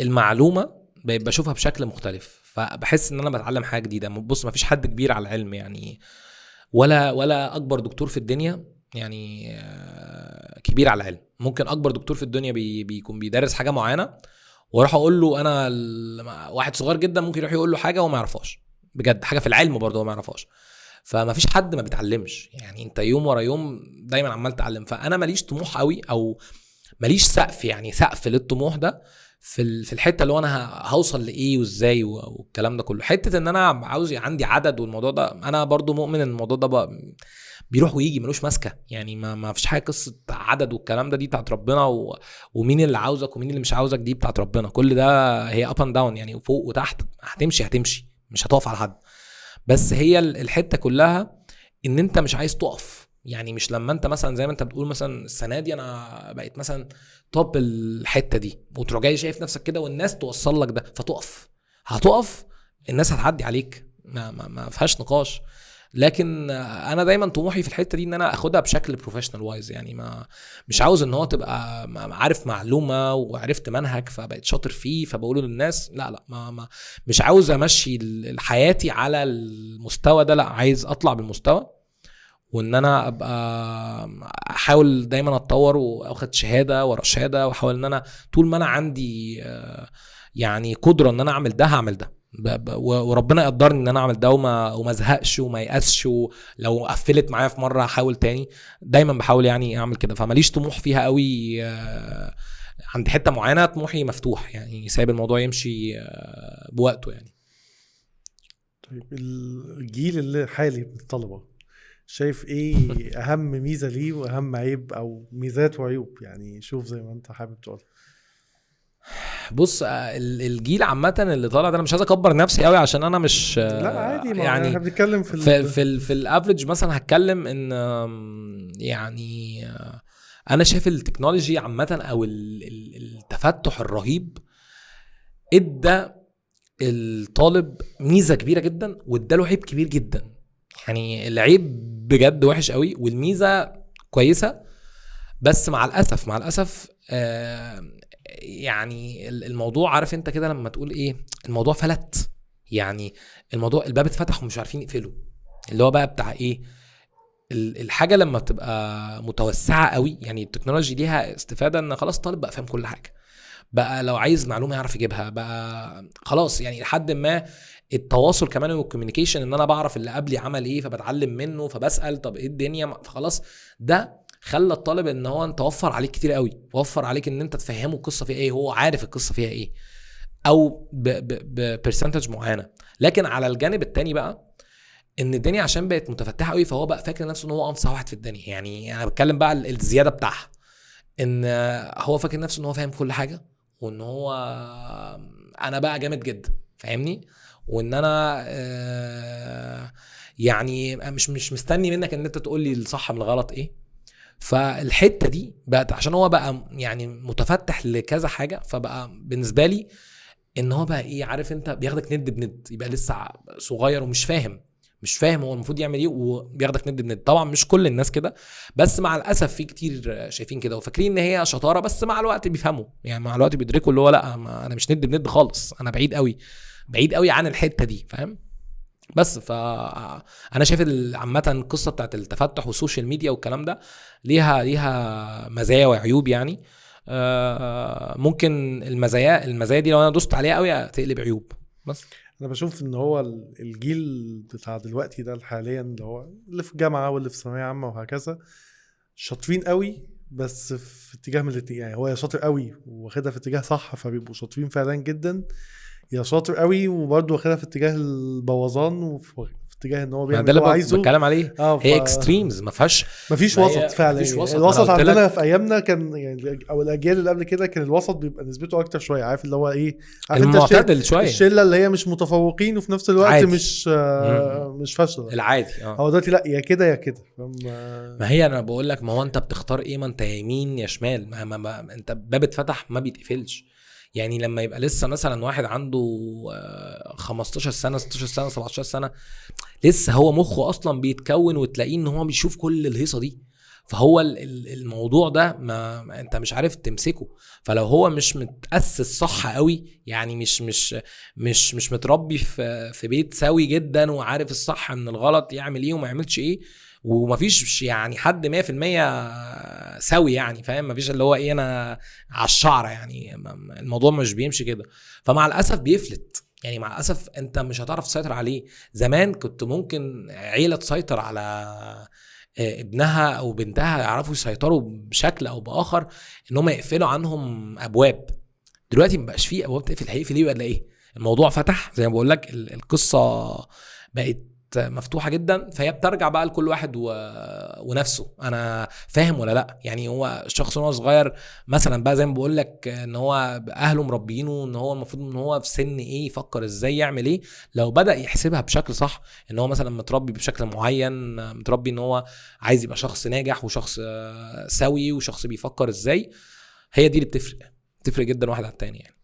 المعلومه بشوفها بشكل مختلف، فبحس ان انا بتعلم حاجه جديده. بص ما فيش حد كبير على العلم يعني، ولا اكبر دكتور في الدنيا يعني كبير على العلم. ممكن اكبر دكتور في الدنيا بيكون بيدرس حاجه معينه واروح اقول له انا واحد صغير جدا ممكن يروح يقول له حاجه وما يعرفهاش بجد، حاجه في العلم برضه هو ما يعرفهاش. فما فيش حد ما بيتعلمش يعني، انت يوم ورا يوم دايما عمال تتعلم. فانا ماليش طموح قوي او ماليش سقف، يعني سقف للطموح ده في الحته اللي هو انا هوصل لايه وازاي والكلام ده كله. حته ان انا عاوز عندي عدد والموضوع ده انا برضو مؤمن ان الموضوع ده بقى بيروح ويجي ملوش ماسكه يعني، ما فيش حاجه قصه عدد والكلام ده، دي بتاعت ربنا ومين اللي عاوزك ومين اللي مش عاوزك دي بتاعت ربنا. كل ده هي اب اند داون يعني، فوق وتحت، هتمشي مش هتقف على حد. بس هي الحته كلها ان انت مش عايز تقف يعني. مش لما انت مثلا زي ما انت بتقول مثلا السنه دي انا بقيت مثلا توب الحته دي وتروح جاي شايف نفسك كده والناس توصل لك ده فتقف، هتقف الناس هتعدي عليك، ما فيهاش نقاش. لكن انا دايما طموحي في الحته دي ان انا اخدها بشكل بروفيشنال وايز يعني، مش عاوز ان هو تبقى عارف معلومه وعرفت منهج فبقيت شاطر فيه فبقوله للناس، لا مش عاوز امشي حياتي على المستوى ده، لا عايز اطلع بالمستوى وان انا ابقى احاول دايما اتطور واخد شهاده ورا شهاده، واحاول ان انا طول ما انا عندي يعني قدره ان انا اعمل ده هعمل ده، وربنا يقدرني ان انا اعمل ده وما ازهقش وما يأسش، ولو قفلت معايا في مره هحاول تاني. دايما بحاول يعني اعمل كده، فماليش طموح فيها قوي عند حته معينه. طموحي مفتوح يعني، سايب الموضوع يمشي بوقته يعني. طيب الجيل اللي حالي من الطلبه شايف ايه اهم ميزه ليه واهم عيب او ميزات وعيوب؟ يعني شوف زي ما انت حابب تقول. بص الجيل عامه اللي طالع ده انا مش عايز اكبر نفسي قوي عشان انا مش لا عادي، ما يعني احنا بنتكلم في الافريج مثلا هتكلم ان يعني انا شايف التكنولوجي عامه او التفتح الرهيب ادى الطالب ميزه كبيره جدا واداله عيب كبير جدا. يعني العيب بجد وحش قوي والميزه كويسه، بس مع الاسف يعني الموضوع عارف انت كده لما تقول ايه، الموضوع فلت يعني. الموضوع الباب اتفتح ومش عارفين يقفله، اللي هو بقى بتاع ايه الحاجه لما بتبقى متوسعه قوي. يعني التكنولوجي ليها استفاده ان خلاص الطالب بقى فاهم كل حاجه، بقى لو عايز معلومه يعرف يجيبها بقى خلاص يعني. لحد ما التواصل كمان والكوميونيكيشن ان انا بعرف اللي قبلي عمل ايه فبتعلم منه فبسال طب ايه الدنيا، فخلاص ده خلى الطالب ان هو انت وفر عليك كتير قوي، وفر عليك ان انت تفهمه القصه فيها ايه، هو عارف القصه فيها ايه او ببرسنتج معينه. لكن على الجانب التاني بقى ان الدنيا عشان بقت متفتحه قوي فهو بقى فاكر نفسه ان هو انصح واحد في الدنيا. يعني انا بتكلم بقى الزياده بتاعها ان هو فاكر نفسه ان هو فاهم كل حاجه وان هو انا بقى جامد جدا فاهمني، وان انا يعني مش مستني منك ان انت تقول لي الصح من الغلط ايه. فالحته دي بقت عشان هو بقى يعني متفتح لكذا حاجه، فبقى بالنسبه لي ان هو بقى ايه عارف انت بياخدك ند بند، يبقى لسه صغير ومش فاهم هو المفروض يعمل ايه وبياخدك ند بند. طبعا مش كل الناس كده، بس مع الاسف في كتير شايفين كده وفاكرين ان هي شطاره، بس مع الوقت بيفهموا يعني، مع الوقت بيدركوا اللي هو لا انا مش ند بند خالص، انا بعيد قوي عن الحته دي فاهم. بس انا شايف عامه القصه بتاعت التفتح والسوشيال ميديا والكلام ده ليها مزايا وعيوب يعني. ممكن المزايا دي لو انا دوست عليها قوي تقلب عيوب. بس انا بشوف ان هو الجيل بتاع دلوقتي ده حاليا اللي في جامعه واللي في ثانويه عامه وهكذا شاطرين قوي، بس في اتجاه من الاتنين. يعني هو يا شاطر قوي واخدها في اتجاه صح فبيبقوا شاطرين فعلا جدا، يا شاطر قوي وبرضه واخدها في اتجاه البوظان وفي اتجاه ان هو ما بيعمل ده اللي هو اللي عايزه. بتكلم عليه. هي اكستريمز ما فيهاش مفيش ما هي- وسط فعلا مفيش يعني. وسط. الوسط أنا قلت عندنا لك في ايامنا كان يعني، او الاجيال اللي قبل كده كان الوسط بيبقى نسبته اكتر شويه، عارف اللي هو ايه، عارف انت المعتدل شويه الشله اللي هي مش متفوقين وفي نفس الوقت عادي. مش فاشله. العادي هو دلوقتي لا، يا كده يا كده، ما هي انا بقول لك، ما هو انت بتختار ايه؟ ما انت يمين يا شمال، ما انت باب اتفتح ما بيتقفلش. يعني لما يبقى لسه مثلا واحد عنده 15 سنه 16 سنه 17 سنه، لسه هو مخه اصلا بيتكون، وتلاقيه ان هو بيشوف كل الهيصه دي. فهو الموضوع ده ما انت مش عارف تمسكه. فلو هو مش متأسس صح قوي، يعني مش متربي في بيت سوي جدا وعارف الصح من الغلط، يعمل ايه وما يعملش ايه، ومفيش يعني حد 100% سوي، يعني فاهم، مفيش اللي هو ايه انا على الشعره، يعني الموضوع مش بيمشي كده. فمع الاسف بيفلت، يعني مع الاسف انت مش هتعرف تسيطر عليه. زمان كنت ممكن عيله تسيطر على ابنها او بنتها، يعرفوا يسيطروا بشكل او باخر ان هم يقفلوا عنهم ابواب. دلوقتي مبقاش فيه ابواب تقفل، هيقفل ايه ولا ايه؟ الموضوع فتح زي ما بقول لك، القصه بقت مفتوحه جدا. فهي بترجع بقى لكل واحد ونفسه، انا فاهم ولا لا. يعني هو الشخص وهو صغير مثلا بقى زي ما بقول لك ان هو اهله مربينه ان هو المفروض ان هو في سن ايه يفكر ازاي يعمل ايه، لو بدأ يحسبها بشكل صح، ان هو مثلا متربي بشكل معين، متربي ان هو عايز يبقى شخص ناجح وشخص سوي وشخص بيفكر ازاي، هي دي اللي بتفرق جدا واحد على التاني يعني.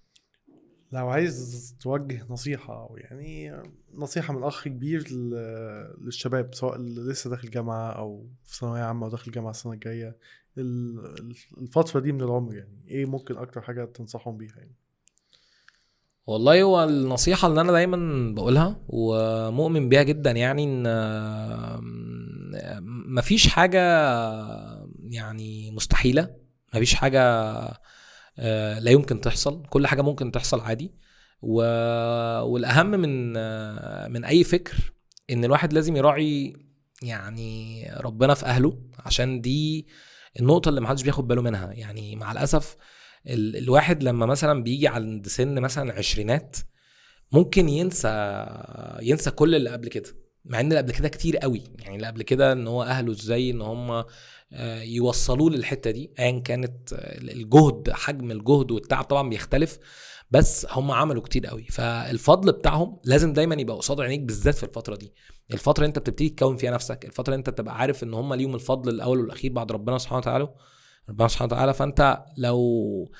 لو عايز توجه نصيحة، أو يعني نصيحة من أخ كبير للشباب، سواء اللي لسه داخل جامعة أو في ثانوية عامة وداخل جامعة السنة الجاية، الفترة دي من العمر، يعني إيه ممكن أكتر حاجة تنصحهم بيها يعني؟ والله هو النصيحة اللي أنا دايما بقولها ومؤمن بيها جدا، يعني إن مفيش حاجة يعني مستحيلة، مفيش حاجة لا يمكن تحصل، كل حاجة ممكن تحصل عادي. والأهم من أي فكر إن الواحد لازم يراعي يعني ربنا في أهله، عشان دي النقطة اللي محدش بياخد باله منها. يعني مع الأسف الواحد لما مثلا بيجي عند سن مثلا 20 ممكن ينسى كل اللي قبل كده، مع ان اللي قبل كده كتير قوي. يعني اللي قبل كده ان هو اهله ازاي ان هم يوصلوه للحته دي، ايا كانت الجهد، حجم الجهد والتعب طبعا بيختلف، بس هم عملوا كتير قوي. فالفضل بتاعهم لازم دايما يبقى قصاد عينيك، بالذات في الفتره دي، الفتره اللي انت بتبتدي تكون فيها نفسك، الفتره اللي انت بتبقى عارف ان هم ليهم الفضل الاول والاخير بعد ربنا سبحانه وتعالى. فانت لو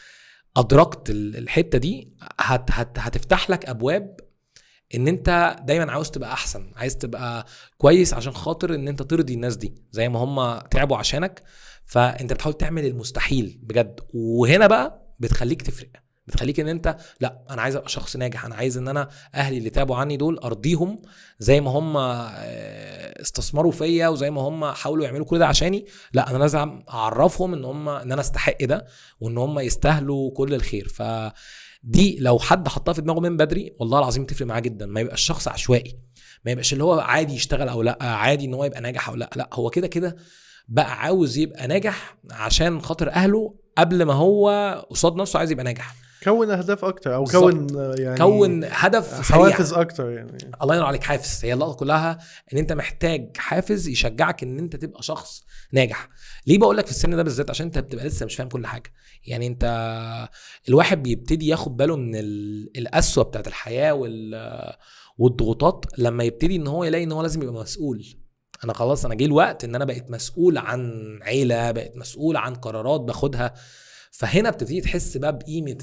ادركت الحته دي هتفتح لك ابواب ان انت دايما عاوز تبقى احسن، عايز تبقى كويس عشان خاطر ان انت ترضي الناس دي زي ما هم تعبوا عشانك. فانت بتحاول تعمل المستحيل بجد، وهنا بقى بتخليك تفرق، بتخليك ان انت لا، انا عايز ابقى شخص ناجح، انا عايز ان انا اهلي اللي تعبوا عني دول ارضيهم زي ما هم استثمروا فيا، وزي ما هم حاولوا يعملوا كل ده عشاني، لا انا لازم اعرفهم ان انا استحق ده، وان هم يستاهلوا كل الخير. دي لو حد حطها في دماغه من بدري والله العظيم تفرق معاه جدا. ما يبقاش شخص عشوائي، ما يبقاش اللي هو عادي يشتغل او لا، عادي ان هو يبقى ناجح او لا هو كده كده بقى عاوز يبقى ناجح عشان خاطر اهله، قبل ما هو قصاد نفسه عايز يبقى ناجح. كون اهداف اكتر، او بالزبط. يعني كون هدف حوافز سريع. اكتر يعني. الله ينور عليك، حافز. هي اللقطه كلها ان انت محتاج حافز يشجعك ان انت تبقى شخص ناجح. ليه بقول لك في السن ده بالذات؟ عشان انت بتبقى لسه مش فاهم كل حاجه. يعني انت الواحد بيبتدي ياخد باله من القسوه بتاعت الحياه والضغوطات لما يبتدي ان هو يلاقي ان هو لازم يبقى مسؤول. انا خلاص، انا جه الوقت ان انا بقيت مسؤول عن عيله، بقيت مسؤول عن قرارات باخدها. فهنا بتبتدي تحس بقى بقيمه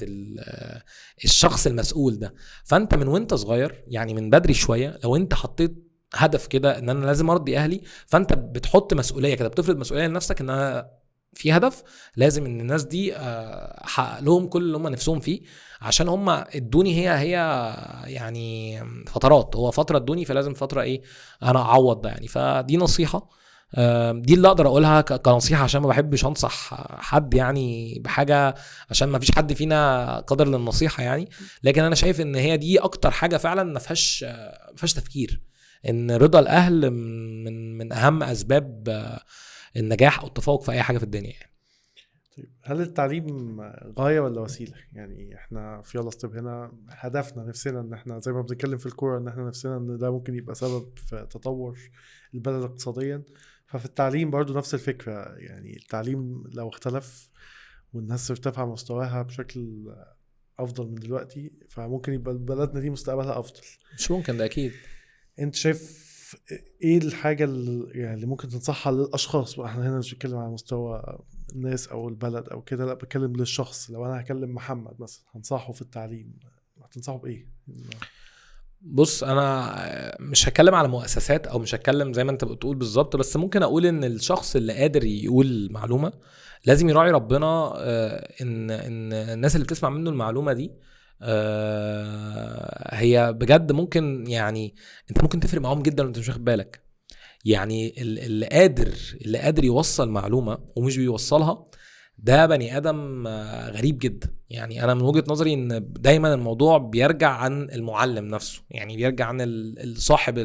الشخص المسؤول ده. فانت من وانت صغير، يعني من بدري شويه، لو انت حطيت هدف كده ان انا لازم ارضي اهلي، فانت بتحط مسؤوليه كده، بتفرض مسؤوليه لنفسك ان انا في هدف لازم ان الناس دي احقق لهم كل اللي هم نفسهم فيه، عشان هم ادوني هي يعني فترات، هو فتره ادوني فلازم فتره ايه انا اعوض ده يعني. فدي نصيحه، دي اللي اقدر اقولها كنصيحه، عشان ما بحبش انصح حد يعني بحاجه، عشان ما فيش حد فينا قدر للنصيحه يعني. لكن انا شايف ان هي دي اكتر حاجه فعلا ما فيهاش تفكير، ان رضا الاهل من اهم اسباب النجاح او التفوق في اي حاجه في الدنيا يعني. طيب هل التعليم غاية ولا وسيلة؟ يعني احنا في يلا ستيب هنا هدفنا نفسنا ان احنا زي ما بنتكلم في الكورة ان احنا نفسنا ان ده ممكن يبقى سبب في تطور البلد اقتصاديا، ففي التعليم برضو نفس الفكرة. يعني التعليم لو اختلف والناس ارتفع مستواها بشكل افضل من دلوقتي فممكن يبقى بلدنا دي مستقبلها افضل. مش ممكن، ده اكيد. انت شايف ايه الحاجة اللي ممكن تنصحها للاشخاص بقى؟ احنا هنا مش بنتكلم على مستوى الناس او البلد او كده، لا بتكلم للشخص. لو انا هكلم محمد مثلا هنصحه في التعليم، هتنصحه بايه؟ بص، انا مش هتكلم على مؤسسات او مش هتكلم زي ما انت بتقول بالظبط، بس ممكن اقول ان الشخص اللي قادر يقول معلومة لازم يراعي ربنا. ان الناس اللي بتسمع منه المعلومة دي هي بجد ممكن، يعني انت ممكن تفرق معاهم جدا وانت مش واخد بالك. يعني اللي قادر يوصل معلومة ومش بيوصلها، ده بني ادم غريب جدا. يعني انا من وجهة نظري ان دايما الموضوع بيرجع عن المعلم نفسه، يعني بيرجع عن صاحب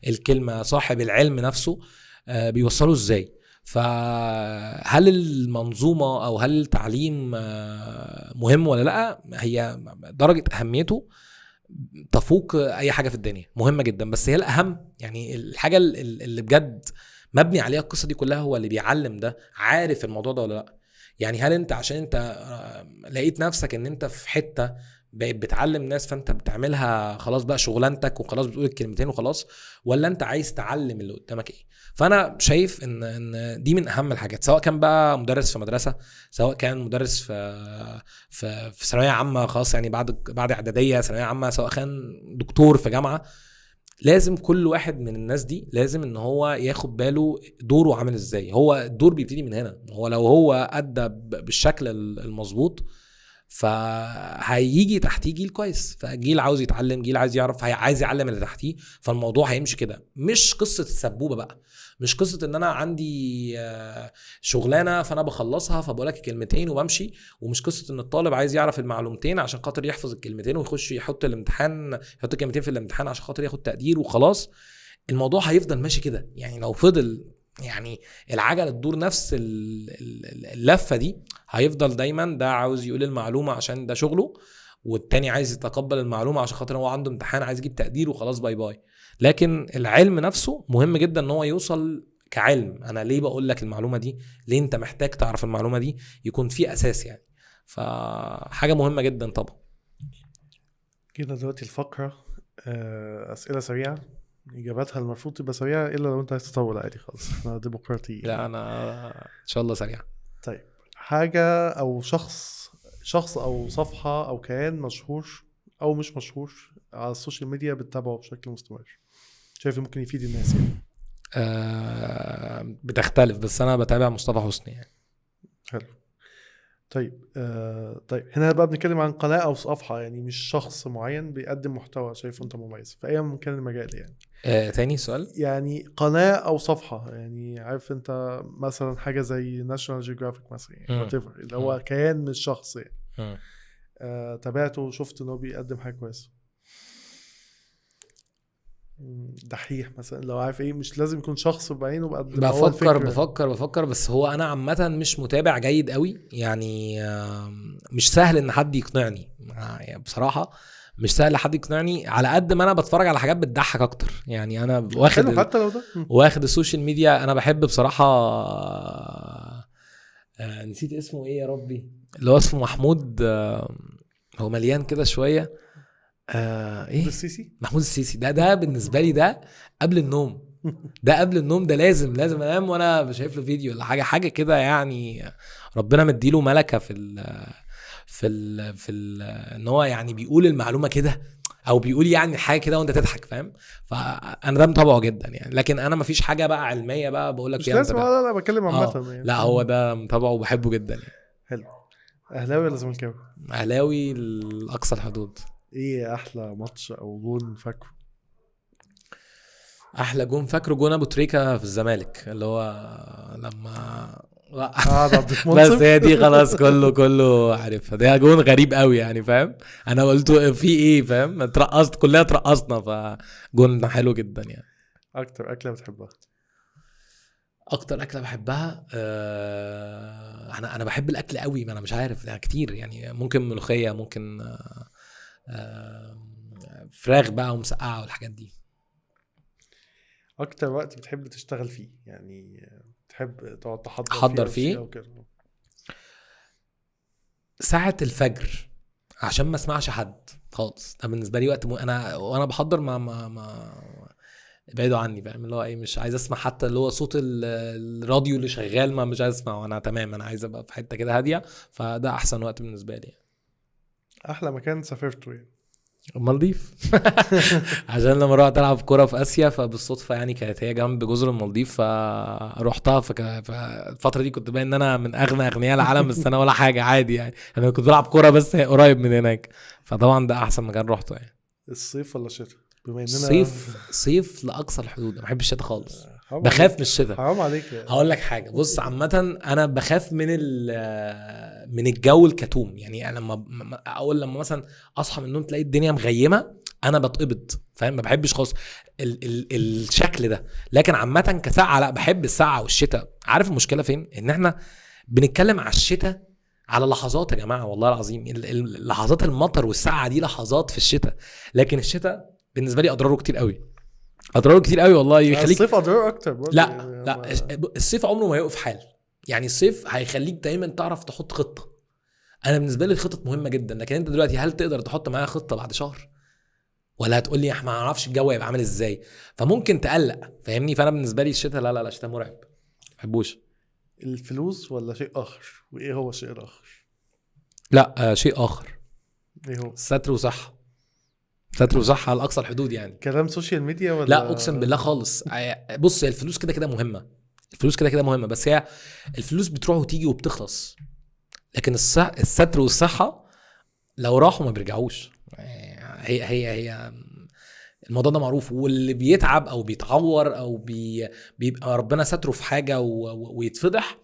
الكلمة، صاحب العلم نفسه بيوصله ازاي. فهل المنظومة او هل التعليم مهم ولا لا؟ هي درجة اهميته تفوق اي حاجة في الدنيا، مهمة جدا، بس هي الاهم. يعني الحاجة اللي بجد مبني عليها القصة دي كلها هو اللي بيعلم ده عارف الموضوع ده ولا لا. يعني هل انت عشان انت لقيت نفسك ان انت في حتة بقيت بتعلم ناس فانت بتعملها خلاص بقى شغلانتك وخلاص بتقول الكلمتين وخلاص، ولا انت عايز تعلم اللي قدامك ايه؟ فانا شايف ان دي من اهم الحاجات، سواء كان بقى مدرس في مدرسة، سواء كان مدرس في ثانوية عامة خلاص، يعني بعد اعدادية ثانوية عامة، سواء كان دكتور في جامعة. لازم كل واحد من الناس دي لازم ان هو ياخد باله دوره عامل ازاي. هو الدور بيبتدي من هنا. هو لو هو ادى بالشكل المظبوط فهيجي تحتيه جيل كويس، فجيل عاوز يتعلم، جيل عايز يعرف، عايز يعلم اللي تحتيه. فالموضوع هيمشي كده، مش قصة السبوبة بقى، مش قصة ان انا عندي شغلانة فانا بخلصها فبقولك كلمتين وبمشي، ومش قصة ان الطالب عايز يعرف المعلومتين عشان خاطر يحفظ الكلمتين ويخش يحط الكلمتين في الامتحان عشان خاطر ياخد تقدير وخلاص. الموضوع هيفضل ماشي كده. يعني لو فضل يعني العجلة تدور نفس اللفة دي، هيفضل دايما ده عاوز يقول المعلومة عشان ده شغله، والتاني عايز يتقبل المعلومة عشان خاطر هو عنده امتحان عايز يجيب تقدير وخلاص باي باي. لكن العلم نفسه مهم جدا ان هو يوصل كعلم. انا ليه بقول لك المعلومة دي؟ ليه انت محتاج تعرف المعلومة دي؟ يكون في اساس يعني. فحاجة مهمة جدا طبعا. كده دلوقتي الفقرة أسئلة سريعة إجاباتها المفروض تبقى سريعة إلا لو أنت عايز تطول عادي خالص، احنا ديمقراطيين. لا انا ان شاء الله سريع. طيب حاجة أو شخص أو صفحة أو كيان مشهور أو مش مشهور على السوشيال ميديا بتتابعه بشكل مستمر، شايف ممكن يفيد الناس يعني؟ بتختلف، بس انا بتابع مصطفى حسني يعني. حلو. طيب طيب هنا بقى بنتكلم عن قناة أو صفحة، يعني مش شخص معين بيقدم محتوى شايفه أنت مميز في أي مكان المجال يعني. تاني سؤال. يعني قناة أو صفحة، يعني عارف أنت مثلا حاجة زي ناشونال جيوغرافيك مثلا يعني whatever، اللي هو كيان مش شخص يعني. تابعته وشفت إنه بيقدم حاجة كويسة. دحيح مثلا لو عارف ايه، مش لازم يكون شخص بعينه بفكر بس هو انا عامه مش متابع جيد قوي يعني. مش سهل ان حد يقنعني يعني بصراحه، مش سهل حد يقنعني على قد ما انا بتفرج على حاجات بتضحك اكتر. يعني انا واخد حتى لو ده واخد السوشيال ميديا. انا بحب بصراحه نسيت اسمه ايه يا ربي، اللي هو اسمه محمود. هو مليان كده شويه. ايه السيسي؟ محمود السيسي. ده بالنسبه لي ده قبل النوم. ده قبل النوم، ده لازم انام وانا شايف له فيديو ولا حاجه كده. يعني ربنا مديله ملكه في ال ان هو يعني بيقول المعلومه كده، او بيقول يعني حاجه كده وانت تضحك، فاهم؟ فانا ده متابعه جدا يعني. لكن انا مفيش حاجه بقى علميه بقى بقول لك مش لازم. لا بتكلم عامه يعني. لا هو ده متابعه وبحبه جدا يعني. حلو. اهلاوي ولا زملكاوي؟ اهلاوي لاقصى الحدود. ايه احلى ماتش او جون فاكره؟ احلى جون فاكره جون ابو تريكه في الزمالك، اللي هو لما بس هي دي خلاص كله عارفها. ده جون غريب قوي يعني، فاهم؟ انا قلت في ايه، فاهم؟ اترقصت كلنا، اترقصنا، فجون حلو جدا يعني. اكتر اكله بتحبها؟ اكتر اكله بحبها انا بحب الاكل قوي، ما انا مش عارف يعني كتير يعني، ممكن ملوخيه، ممكن آه، فراخ بقى ومسقعه والحاجات دي. اكتر وقت بتحب تشتغل فيه يعني، تحب تقعد تحضر فيه احضر او شيء فيه او كده؟ ساعه الفجر عشان ما اسمعش حد خالص، ده بالنسبه لي وقت انا وانا بحضر ما ابعدوا عني، فاهم اللي هو ايه، مش عايز اسمع حتى اللي هو صوت الراديو اللي شغال، ما مش عايز اسمعه، انا تمام، انا عايز ابقى في حته كده هاديه، فده احسن وقت بالنسبه لي. احلى مكان سافرته يعني؟ المالديف. عشان لما رحت العب كوره في اسيا فبالصدفه يعني كانت هي جنب جزر المالديف فروحتها، فالفتره دي كنت باين ان انا من اغنى اغنياء العالم، بس انا ولا حاجه عادي يعني، انا كنت بلعب كوره بس قريب من هناك، فطبعا ده احسن مكان روحته يعني. الصيف ولا الشتاء؟ بما اننا صيف لاقصى الحدود، ما بحبش الشتاء خالص، حرام بخاف عليك، من الشتاء. حرام عليك هقول لك حاجه، بص عامه انا بخاف من الجو الكتوم يعني، انا لما مثلا اصحى من النوم تلاقي الدنيا مغيمه، انا بتقبض، فاهم، ما بحبش خالص الشكل ده. لكن عامه كساعه لا، بحب الساعه والشتاء. عارف المشكله فين؟ ان احنا بنتكلم على الشتاء على لحظات يا جماعه، والله العظيم لحظات المطر والساعه دي لحظات في الشتاء، لكن الشتاء بالنسبه لي اضراره كتير قوي، اضراره كتير قوي والله، يخليك الصيف اضرار اكتر برضه لا يعني لا الصيف عمره ما هيقف حال يعني، الصيف هيخليك دايما تعرف تحط خطه. انا بالنسبه لي الخطط مهمه جدا، لكن انت دلوقتي هل تقدر تحط معايا خطه بعد شهر؟ ولا هتقول لي احنا ما نعرفش الجو هيبقى عامل ازاي، فممكن تقلق، فاهمني؟ فانا بالنسبه لي الشتاء لا لا لا، الشتاء مرعب، ما بحبوش. الفلوس ولا شيء اخر؟ وايه هو الشيء الاخر؟ لا شيء اخر، ايه هو؟ ستر وصحه، ستر وصحه على اقصى الحدود يعني. كلام سوشيال ميديا ولا؟ لا اقسم بالله خالص، بص هي الفلوس كده كده مهمه، الفلوس كده كده مهمه، بس هي الفلوس بتروح وتيجي وبتخلص، لكن الستر والصحه لو راحوا ما بيرجعوش. هي الموضوع ده معروف، واللي بيتعب او بيتعور او بيبقى ربنا ستره في حاجه ويتفضح،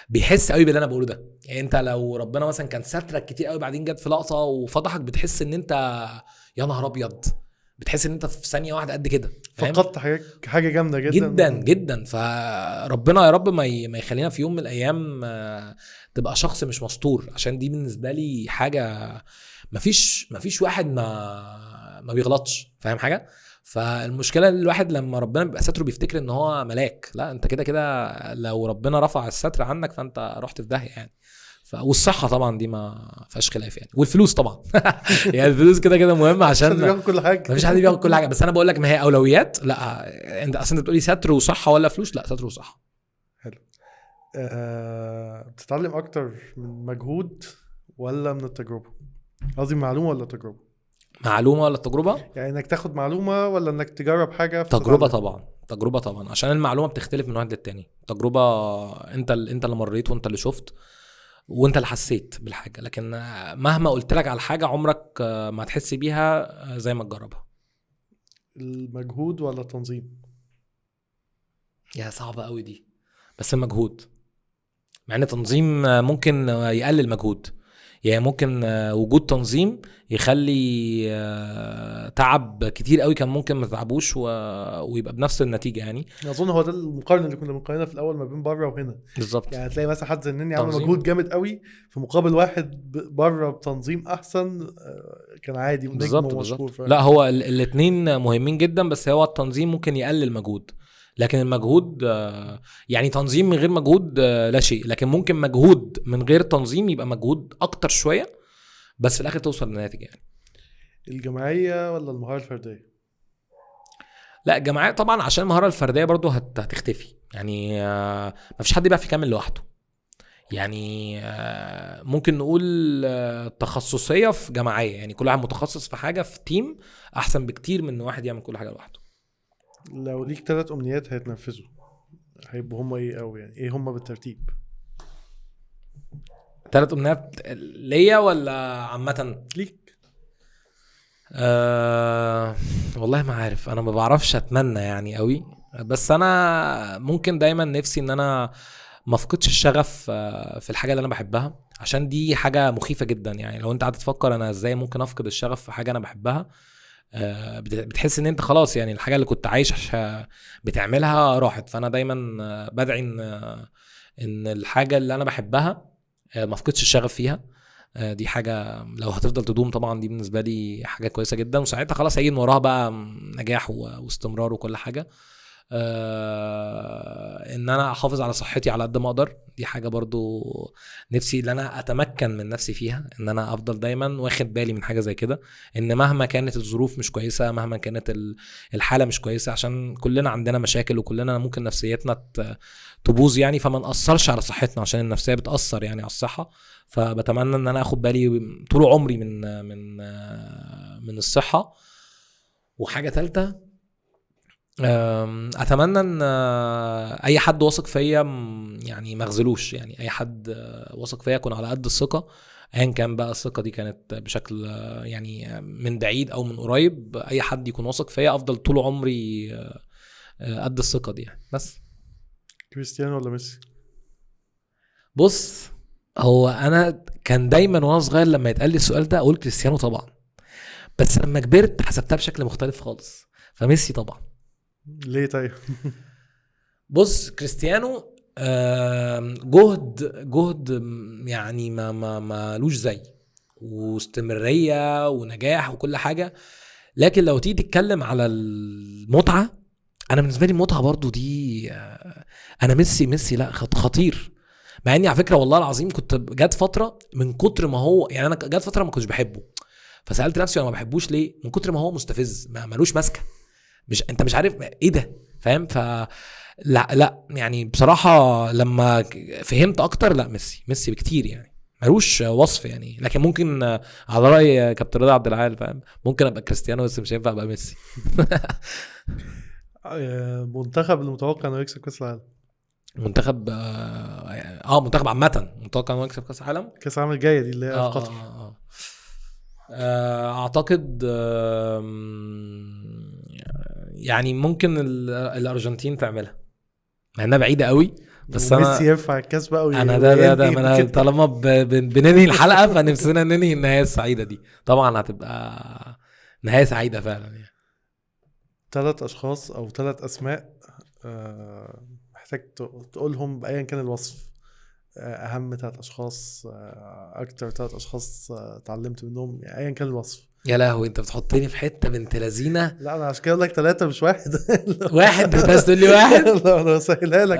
بيحس قوي باللي انا بقوله ده يعني. انت لو ربنا مثلا كان سترك كتير قوي بعدين جت في لقطه وفضحك، بتحس ان انت يا نهار ابيض، بتحس ان انت في ثانيه واحده قد كده، فقدت حاجه جامده جدا جدا جدا. فربنا يا رب ما يخلينا في يوم من الايام تبقى شخص مش مستور، عشان دي بالنسبه لي حاجه مفيش واحد ما بيغلطش، فاهم حاجه؟ فالمشكله الواحد لما ربنا بيبقى ستره بيفتكر ان هو ملاك، لا انت كده كده لو ربنا رفع الستر عنك فانت رحت في داهيه يعني. والصحه طبعا دي ما فيهاش خلاف يعني، والفلوس طبعا. يعني الفلوس كده كده مهمه، عشان بياخد كل حاجه، مفيش حد بياخد كل حاجه، بس انا بقول لك ما هي اولويات. لا انت اصلا بتقولي ستر وصحه ولا فلوس؟ لا ستر وصحه. حلو. بتتعلم اكتر من مجهود ولا من التجربه؟ قصدي معلومه ولا تجربه؟ معلومه ولا تجربه؟ يعني انك تاخد معلومه ولا انك تجرب حاجه تجربه طبعا، تجربه طبعا، عشان المعلومه بتختلف من واحد للتاني. تجربه انت اللي مريت وانت اللي شفت وانت اللي حسيت بالحاجه، لكن مهما قلت لك على حاجه عمرك ما تحس بيها زي ما تجربها. المجهود ولا التنظيم؟ يا صعبه قوي دي، بس المجهود، مع ان التنظيم ممكن يقلل مجهود يعني، ممكن وجود تنظيم يخلي تعب كتير قوي كان ممكن ما تعبوش ويبقى بنفس النتيجه يعني. اظن هو ده المقارنه اللي كنا بنقارنها في الاول ما بين بره وهنا بالظبط، يعني. تلاقي مثلا حد زنني عمل مجهود جامد قوي في مقابل واحد بره بتنظيم احسن كان عادي نجم ومشهور. لا هو الاثنين مهمين جدا، بس هو التنظيم ممكن يقلل مجهود، لكن المجهود يعني تنظيم من غير مجهود لا شيء، لكن ممكن مجهود من غير تنظيم يبقى مجهود اكتر شويه، بس في الاخر توصل لنتيجه يعني. الجماعيه ولا المهاره الفرديه؟ لا الجماعيه طبعا، عشان المهاره الفرديه برضو هتختفي يعني، مفيش حد بيعرف يكمل لوحده يعني. ممكن نقول تخصصيه في جماعيه يعني، كل واحد متخصص في حاجه في تيم احسن بكتير من واحد يعمل كل حاجه لوحده. لو ليك 3 امنيات هيتنفذوا هيبقوا هما ايه؟ او يعني ايه هما بالترتيب؟ 3 امنيات ليا ولا عامه؟ ليك. والله ما عارف، انا ما بعرفش اتمنى يعني قوي، بس انا ممكن دايما نفسي ان انا ما افقدش الشغف في الحاجه اللي انا بحبها، عشان دي حاجه مخيفه جدا يعني. لو انت قاعد تفكر انا ازاي ممكن افقد الشغف في حاجه انا بحبها، بتحس ان انت خلاص يعني الحاجه اللي كنت عايش بتعملها راحت. فانا دايما بدعي ان الحاجه اللي انا بحبها ما افقدش الشغف فيها. دي حاجه لو هتفضل تدوم طبعا دي بالنسبه لي حاجه كويسه جدا، وساعتها خلاص هيجي من وراها بقى نجاح واستمرار وكل حاجه. ان انا احافظ على صحتي على قد ما اقدر، دي حاجه برضو نفسي ان انا اتمكن من نفسي فيها، ان انا افضل دايما واخد بالي من حاجه زي كده، ان مهما كانت الظروف مش كويسه، مهما كانت الحاله مش كويسه، عشان كلنا عندنا مشاكل وكلنا ممكن نفسيتنا تبوظ يعني، فما ناثرش على صحتنا عشان النفسيه بتاثر يعني على الصحه. فبتمنى ان انا اخد بالي طول عمري من الصحه. وحاجه ثالثه، اتمنى ان اي حد واثق فيا يعني ما اغزلوش، يعني اي حد واثق فيا يكون على قد الثقه، ايا كان بقى الثقه دي كانت بشكل يعني من بعيد او من قريب، اي حد يكون واثق فيا افضل طول عمري قد الثقه دي يعني. بس كريستيانو ولا ميسي؟ بص، هو انا كان دايما وانا صغير لما يتقال لي السؤال ده اقول كريستيانو طبعا، بس لما كبرت حسبتها بشكل مختلف خالص، فميسي طبعا. ليه طيب؟ بص، كريستيانو جهد يعني ما لوش زي، واستمرارية ونجاح وكل حاجة. لكن لو تيجي تتكلم على المتعة، انا بالنسبة لي المتعة برضو دي انا ميسي لا خطير. مع اني على فكرة والله العظيم كنت جات فترة من كتر ما هو يعني، انا جات فترة ما كنتش بحبه، فسألت نفسي انا ما بحبوش ليه، من كتر ما هو مستفز، ملوش ماسكة، انت مش عارف ايه ده، فاهم؟ لا يعني بصراحة لما فهمت اكتر، لا ميسي بكتير يعني، ملوش وصف يعني. لكن ممكن على رأي كابتن رضا عبد العال، فاهم، ممكن ابقى كريستيانو بس مش هينفع ابقى ميسي. منتخب المتوقع انه يكسب كاس العالم؟ منتخب منتخب عامة متوقع انه يكسب كاس العالم. كاس العالم الجاية دي اللي هي في قطر. اعتقد يعني ممكن الارجنتين تعملها، مع انها بعيده قوي، بس انا ميسي يرفع الكاس بقى انا ده انا طالما بننهي الحلقه فنفسنا ننهي النهايه السعيده دي، طبعا هتبقى نهايه سعيده فعلا يعني. 3 اشخاص او 3 اسماء محتاج تقولهم بايا كان الوصف، اهم 3 اشخاص، اكتر 3 اشخاص اتعلمت منهم، يعني ايا كان الوصف. يا لهوي انت بتحطني في حته بنت لذينه. لا انا عشان كده اقول لك 3 مش واحد. واحد بس تقول لي واحد؟ لا انا بسهلها لك.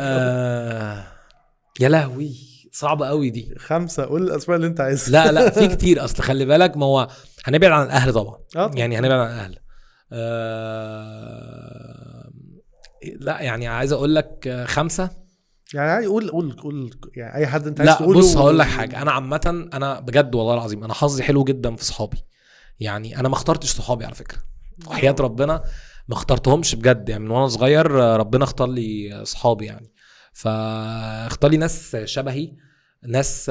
يا لهوي صعبه قوي دي. 5، قول الاسماء اللي انت عايزها. لا في كتير، اصل خلي بالك، ما هو هنبعد عن الاهل طبعا. يعني هنبعد عن الاهل. لا يعني عايز اقول لك 5 يعني. قول يعني اي حد انت عايز تقوله. لا بص هقول لك حاجه، انا عامه انا بجد والله العظيم انا حظي حلو جدا في صحابي، يعني انا ما اخترتش صحابي على فكره، وحياة ربنا ما اخترتهمش بجد، يعني من وانا صغير ربنا اختار لي صحابي يعني، فاختار لي ناس شبهي، ناس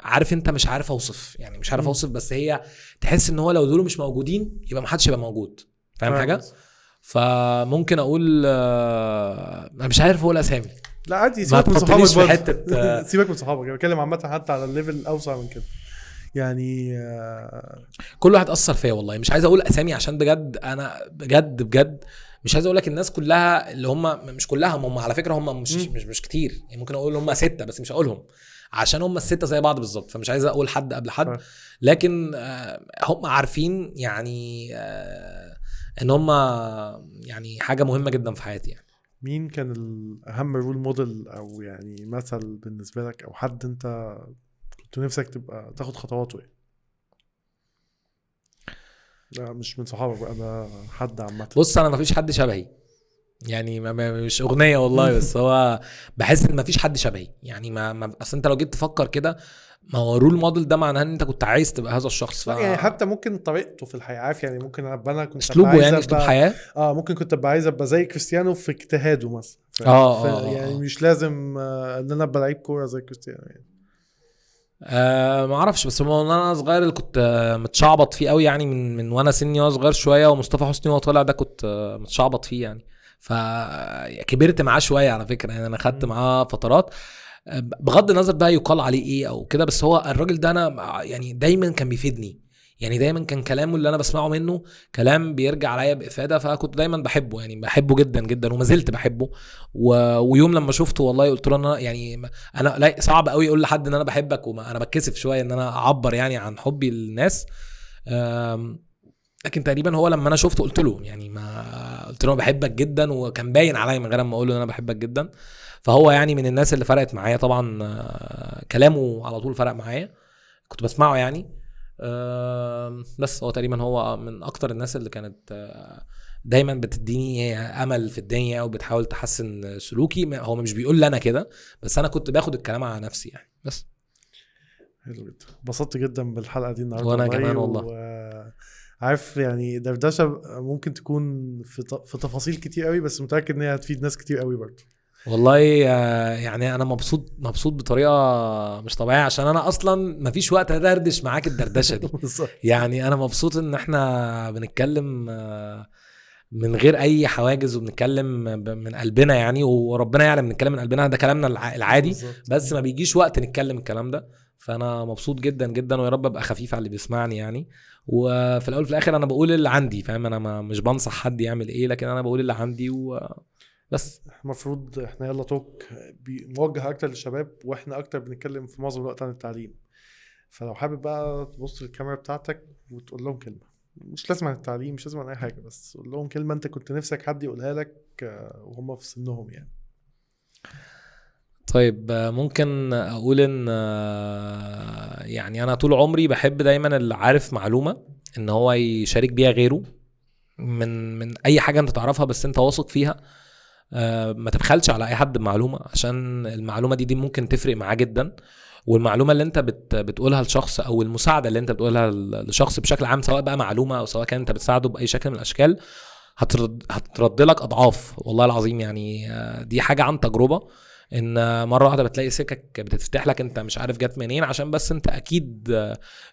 عارف انت مش عارف اوصف يعني، مش عارف اوصف، بس هي تحس ان هو لو دول مش موجودين يبقى ما حدش يبقى موجود، فاهم حاجه؟ فممكن اقول انا مش عارف اقول اسامي. لا عادي، سيبك من صحابك في حته سيبك من صحابك، بتكلم عامه حتى على الليفل اوسع من كده يعني. كل واحد اثر فيا والله، مش عايز اقول اسامي عشان بجد انا بجد مش عايز اقول لك الناس كلها اللي هم مش كلها، هم على فكره هم مش كتير يعني، ممكن اقول هم 6 بس مش هقولهم عشان هم ال6 زي بعض بالظبط، فمش عايز اقول حد قبل حد، لكن هم عارفين يعني ان هم يعني حاجه مهمه جدا في حياتي يعني. مين كان الاهم رول موديل او يعني مثل بالنسبه لك، او حد انت كنت نفسك تبقى تاخد خطواته يعني؟ لا مش من صحابك بقى، ده حد عامه. بص انا مفيش حد شبهي يعني، مش اغنيه والله، بس هو بحس ان مفيش حد شبهي يعني، ما اصل انت لو جيت تفكر كده، ما هو رول موديل ده معناه ان انت كنت عايز تبقى هذا الشخص. يعني حتى ممكن طريقته في الحياه، عارف يعني، ممكن انا كنت اسلوبه يعني اسلوب حياه. ممكن كنت ابقى عايز ابقى زي كريستيانو في اجتهاده مثلا. يعني مش لازم ان انا ابقى لعيب كوره زي كريستيانو يعني. ما اعرفش، بس انا صغير اللي كنت متشعبط فيه قوي يعني، من وانا سني وانا صغير شويه، ومصطفى حسني وهو طالع ده كنت متشعبط فيه يعني، فكبرت معاه شويه على فكره يعني، انا خدت معاه فترات، بغض النظر ده يقال عليه ايه او كده، بس هو الراجل ده انا يعني دايما كان بيفيدني يعني دايما كان كلامه اللي انا بسمعه منه كلام بيرجع عليا بافاده، فكنت دايما بحبه، يعني بحبه جدا جدا وما زلت بحبه. ويوم لما شفته والله قلت له انا يعني انا لا صعب قوي اقول لحد ان انا بحبك، وما انا بتكسف شويه ان انا اعبر يعني عن حبي للناس. لكن تقريبا هو لما انا شفته قلت له، يعني ما قلت له انا بحبك جدا، وكان باين عليا من غير ما اقول له ان انا بحبك جدا. فهو يعني من الناس اللي فرقت معايا طبعا. كلامه على طول فرق معايا، كنت بسمعه يعني. بس هو تقريبا هو من اكتر الناس اللي كانت دايما بتديني امل في الدنيا وبتحاول تحسن سلوكي. هو مش بيقول لي انا كده، بس انا كنت باخد الكلام على نفسي يعني. بس حلو جدا، انبسطت جدا بالحلقه دي النهارده وانا والله. كمان والله. عارف يعني دردشه ممكن تكون في تفاصيل كتير قوي، بس متاكد ان هي هتفيد ناس كتير قوي برضه. والله يعني انا مبسوط بطريقه مش طبيعيه، عشان انا اصلا مفيش وقت ادردش معاك الدردشه دي. بالظبط. يعني انا مبسوط ان احنا بنتكلم من غير اي حواجز، وبنتكلم من قلبنا يعني، وربنا يعلم بنتكلم من قلبنا، ده كلامنا العادي. بالظبط. بس ما بيجيش وقت نتكلم الكلام ده. فانا مبسوط جدا جدا، ويا رب ابقى خفيف على اللي بيسمعني يعني. وفي الاول وفي الاخر انا بقول اللي عندي، فاهم؟ انا مش بنصح حد يعمل ايه، لكن انا بقول اللي عندي وبس. المفروض احنا يلا توك موجه اكتر للشباب، واحنا اكتر بنتكلم في معظم الوقت عن التعليم. فلو حابب بقى تبص للكاميرا بتاعتك وتقول لهم كلمة، مش لازم عن التعليم، مش لازم عن اي حاجة، بس قول لهم كلمة انت كنت نفسك حد يقولها لك وهم في سنهم يعني. طيب ممكن اقول ان يعني انا طول عمري بحب دايما اللي عارف معلومة ان هو يشارك بيها غيره، من اي حاجة انت تعرفها بس انت واثق فيها. ما تبخلش على اي حد بمعلومة، عشان المعلومة دي ممكن تفرق معاه جدا. والمعلومة اللي انت بتقولها لشخص، او المساعدة اللي انت بتقولها لشخص بشكل عام، سواء بقى معلومة او سواء كان انت بتساعده باي شكل من الاشكال، هترد لك اضعاف والله العظيم يعني. دي حاجة عن تجربة، ان مرة واحدة بتلاقي سكك بتتفتح لك انت مش عارف جت منين، عشان بس انت اكيد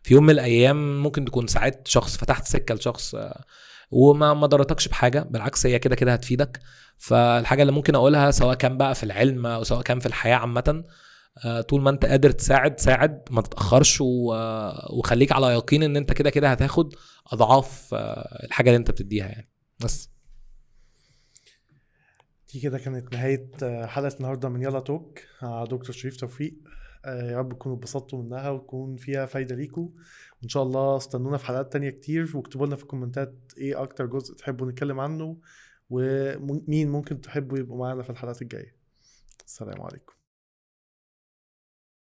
في يوم من الايام ممكن تكون ساعدت شخص، فتحت سكة لشخص وما ضرتكش بحاجة، بالعكس هي كده كده هتفيدك. فالحاجة اللي ممكن اقولها سواء كان بقى في العلم او سواء كان في الحياة عامة، طول ما انت قادر ساعد، ما تتأخرش، وخليك على يقين ان انت كده كده هتاخد اضعاف الحاجة اللي انت بتديها يعني. بس دي كده كانت نهاية حلقة النهاردة من يلا توك مع دكتور شريف توفيق. يا رب تكونوا اتبسطتوا منها وتكون فيها فايدة ليكم، وإن شاء الله استنونا في حلقات تانية كتير، واكتبوا لنا في الكومنتات إيه أكتر جزء تحبوا نتكلم عنه، ومين ممكن تحبوا يبقوا معانا في الحلقات الجاية. السلام عليكم.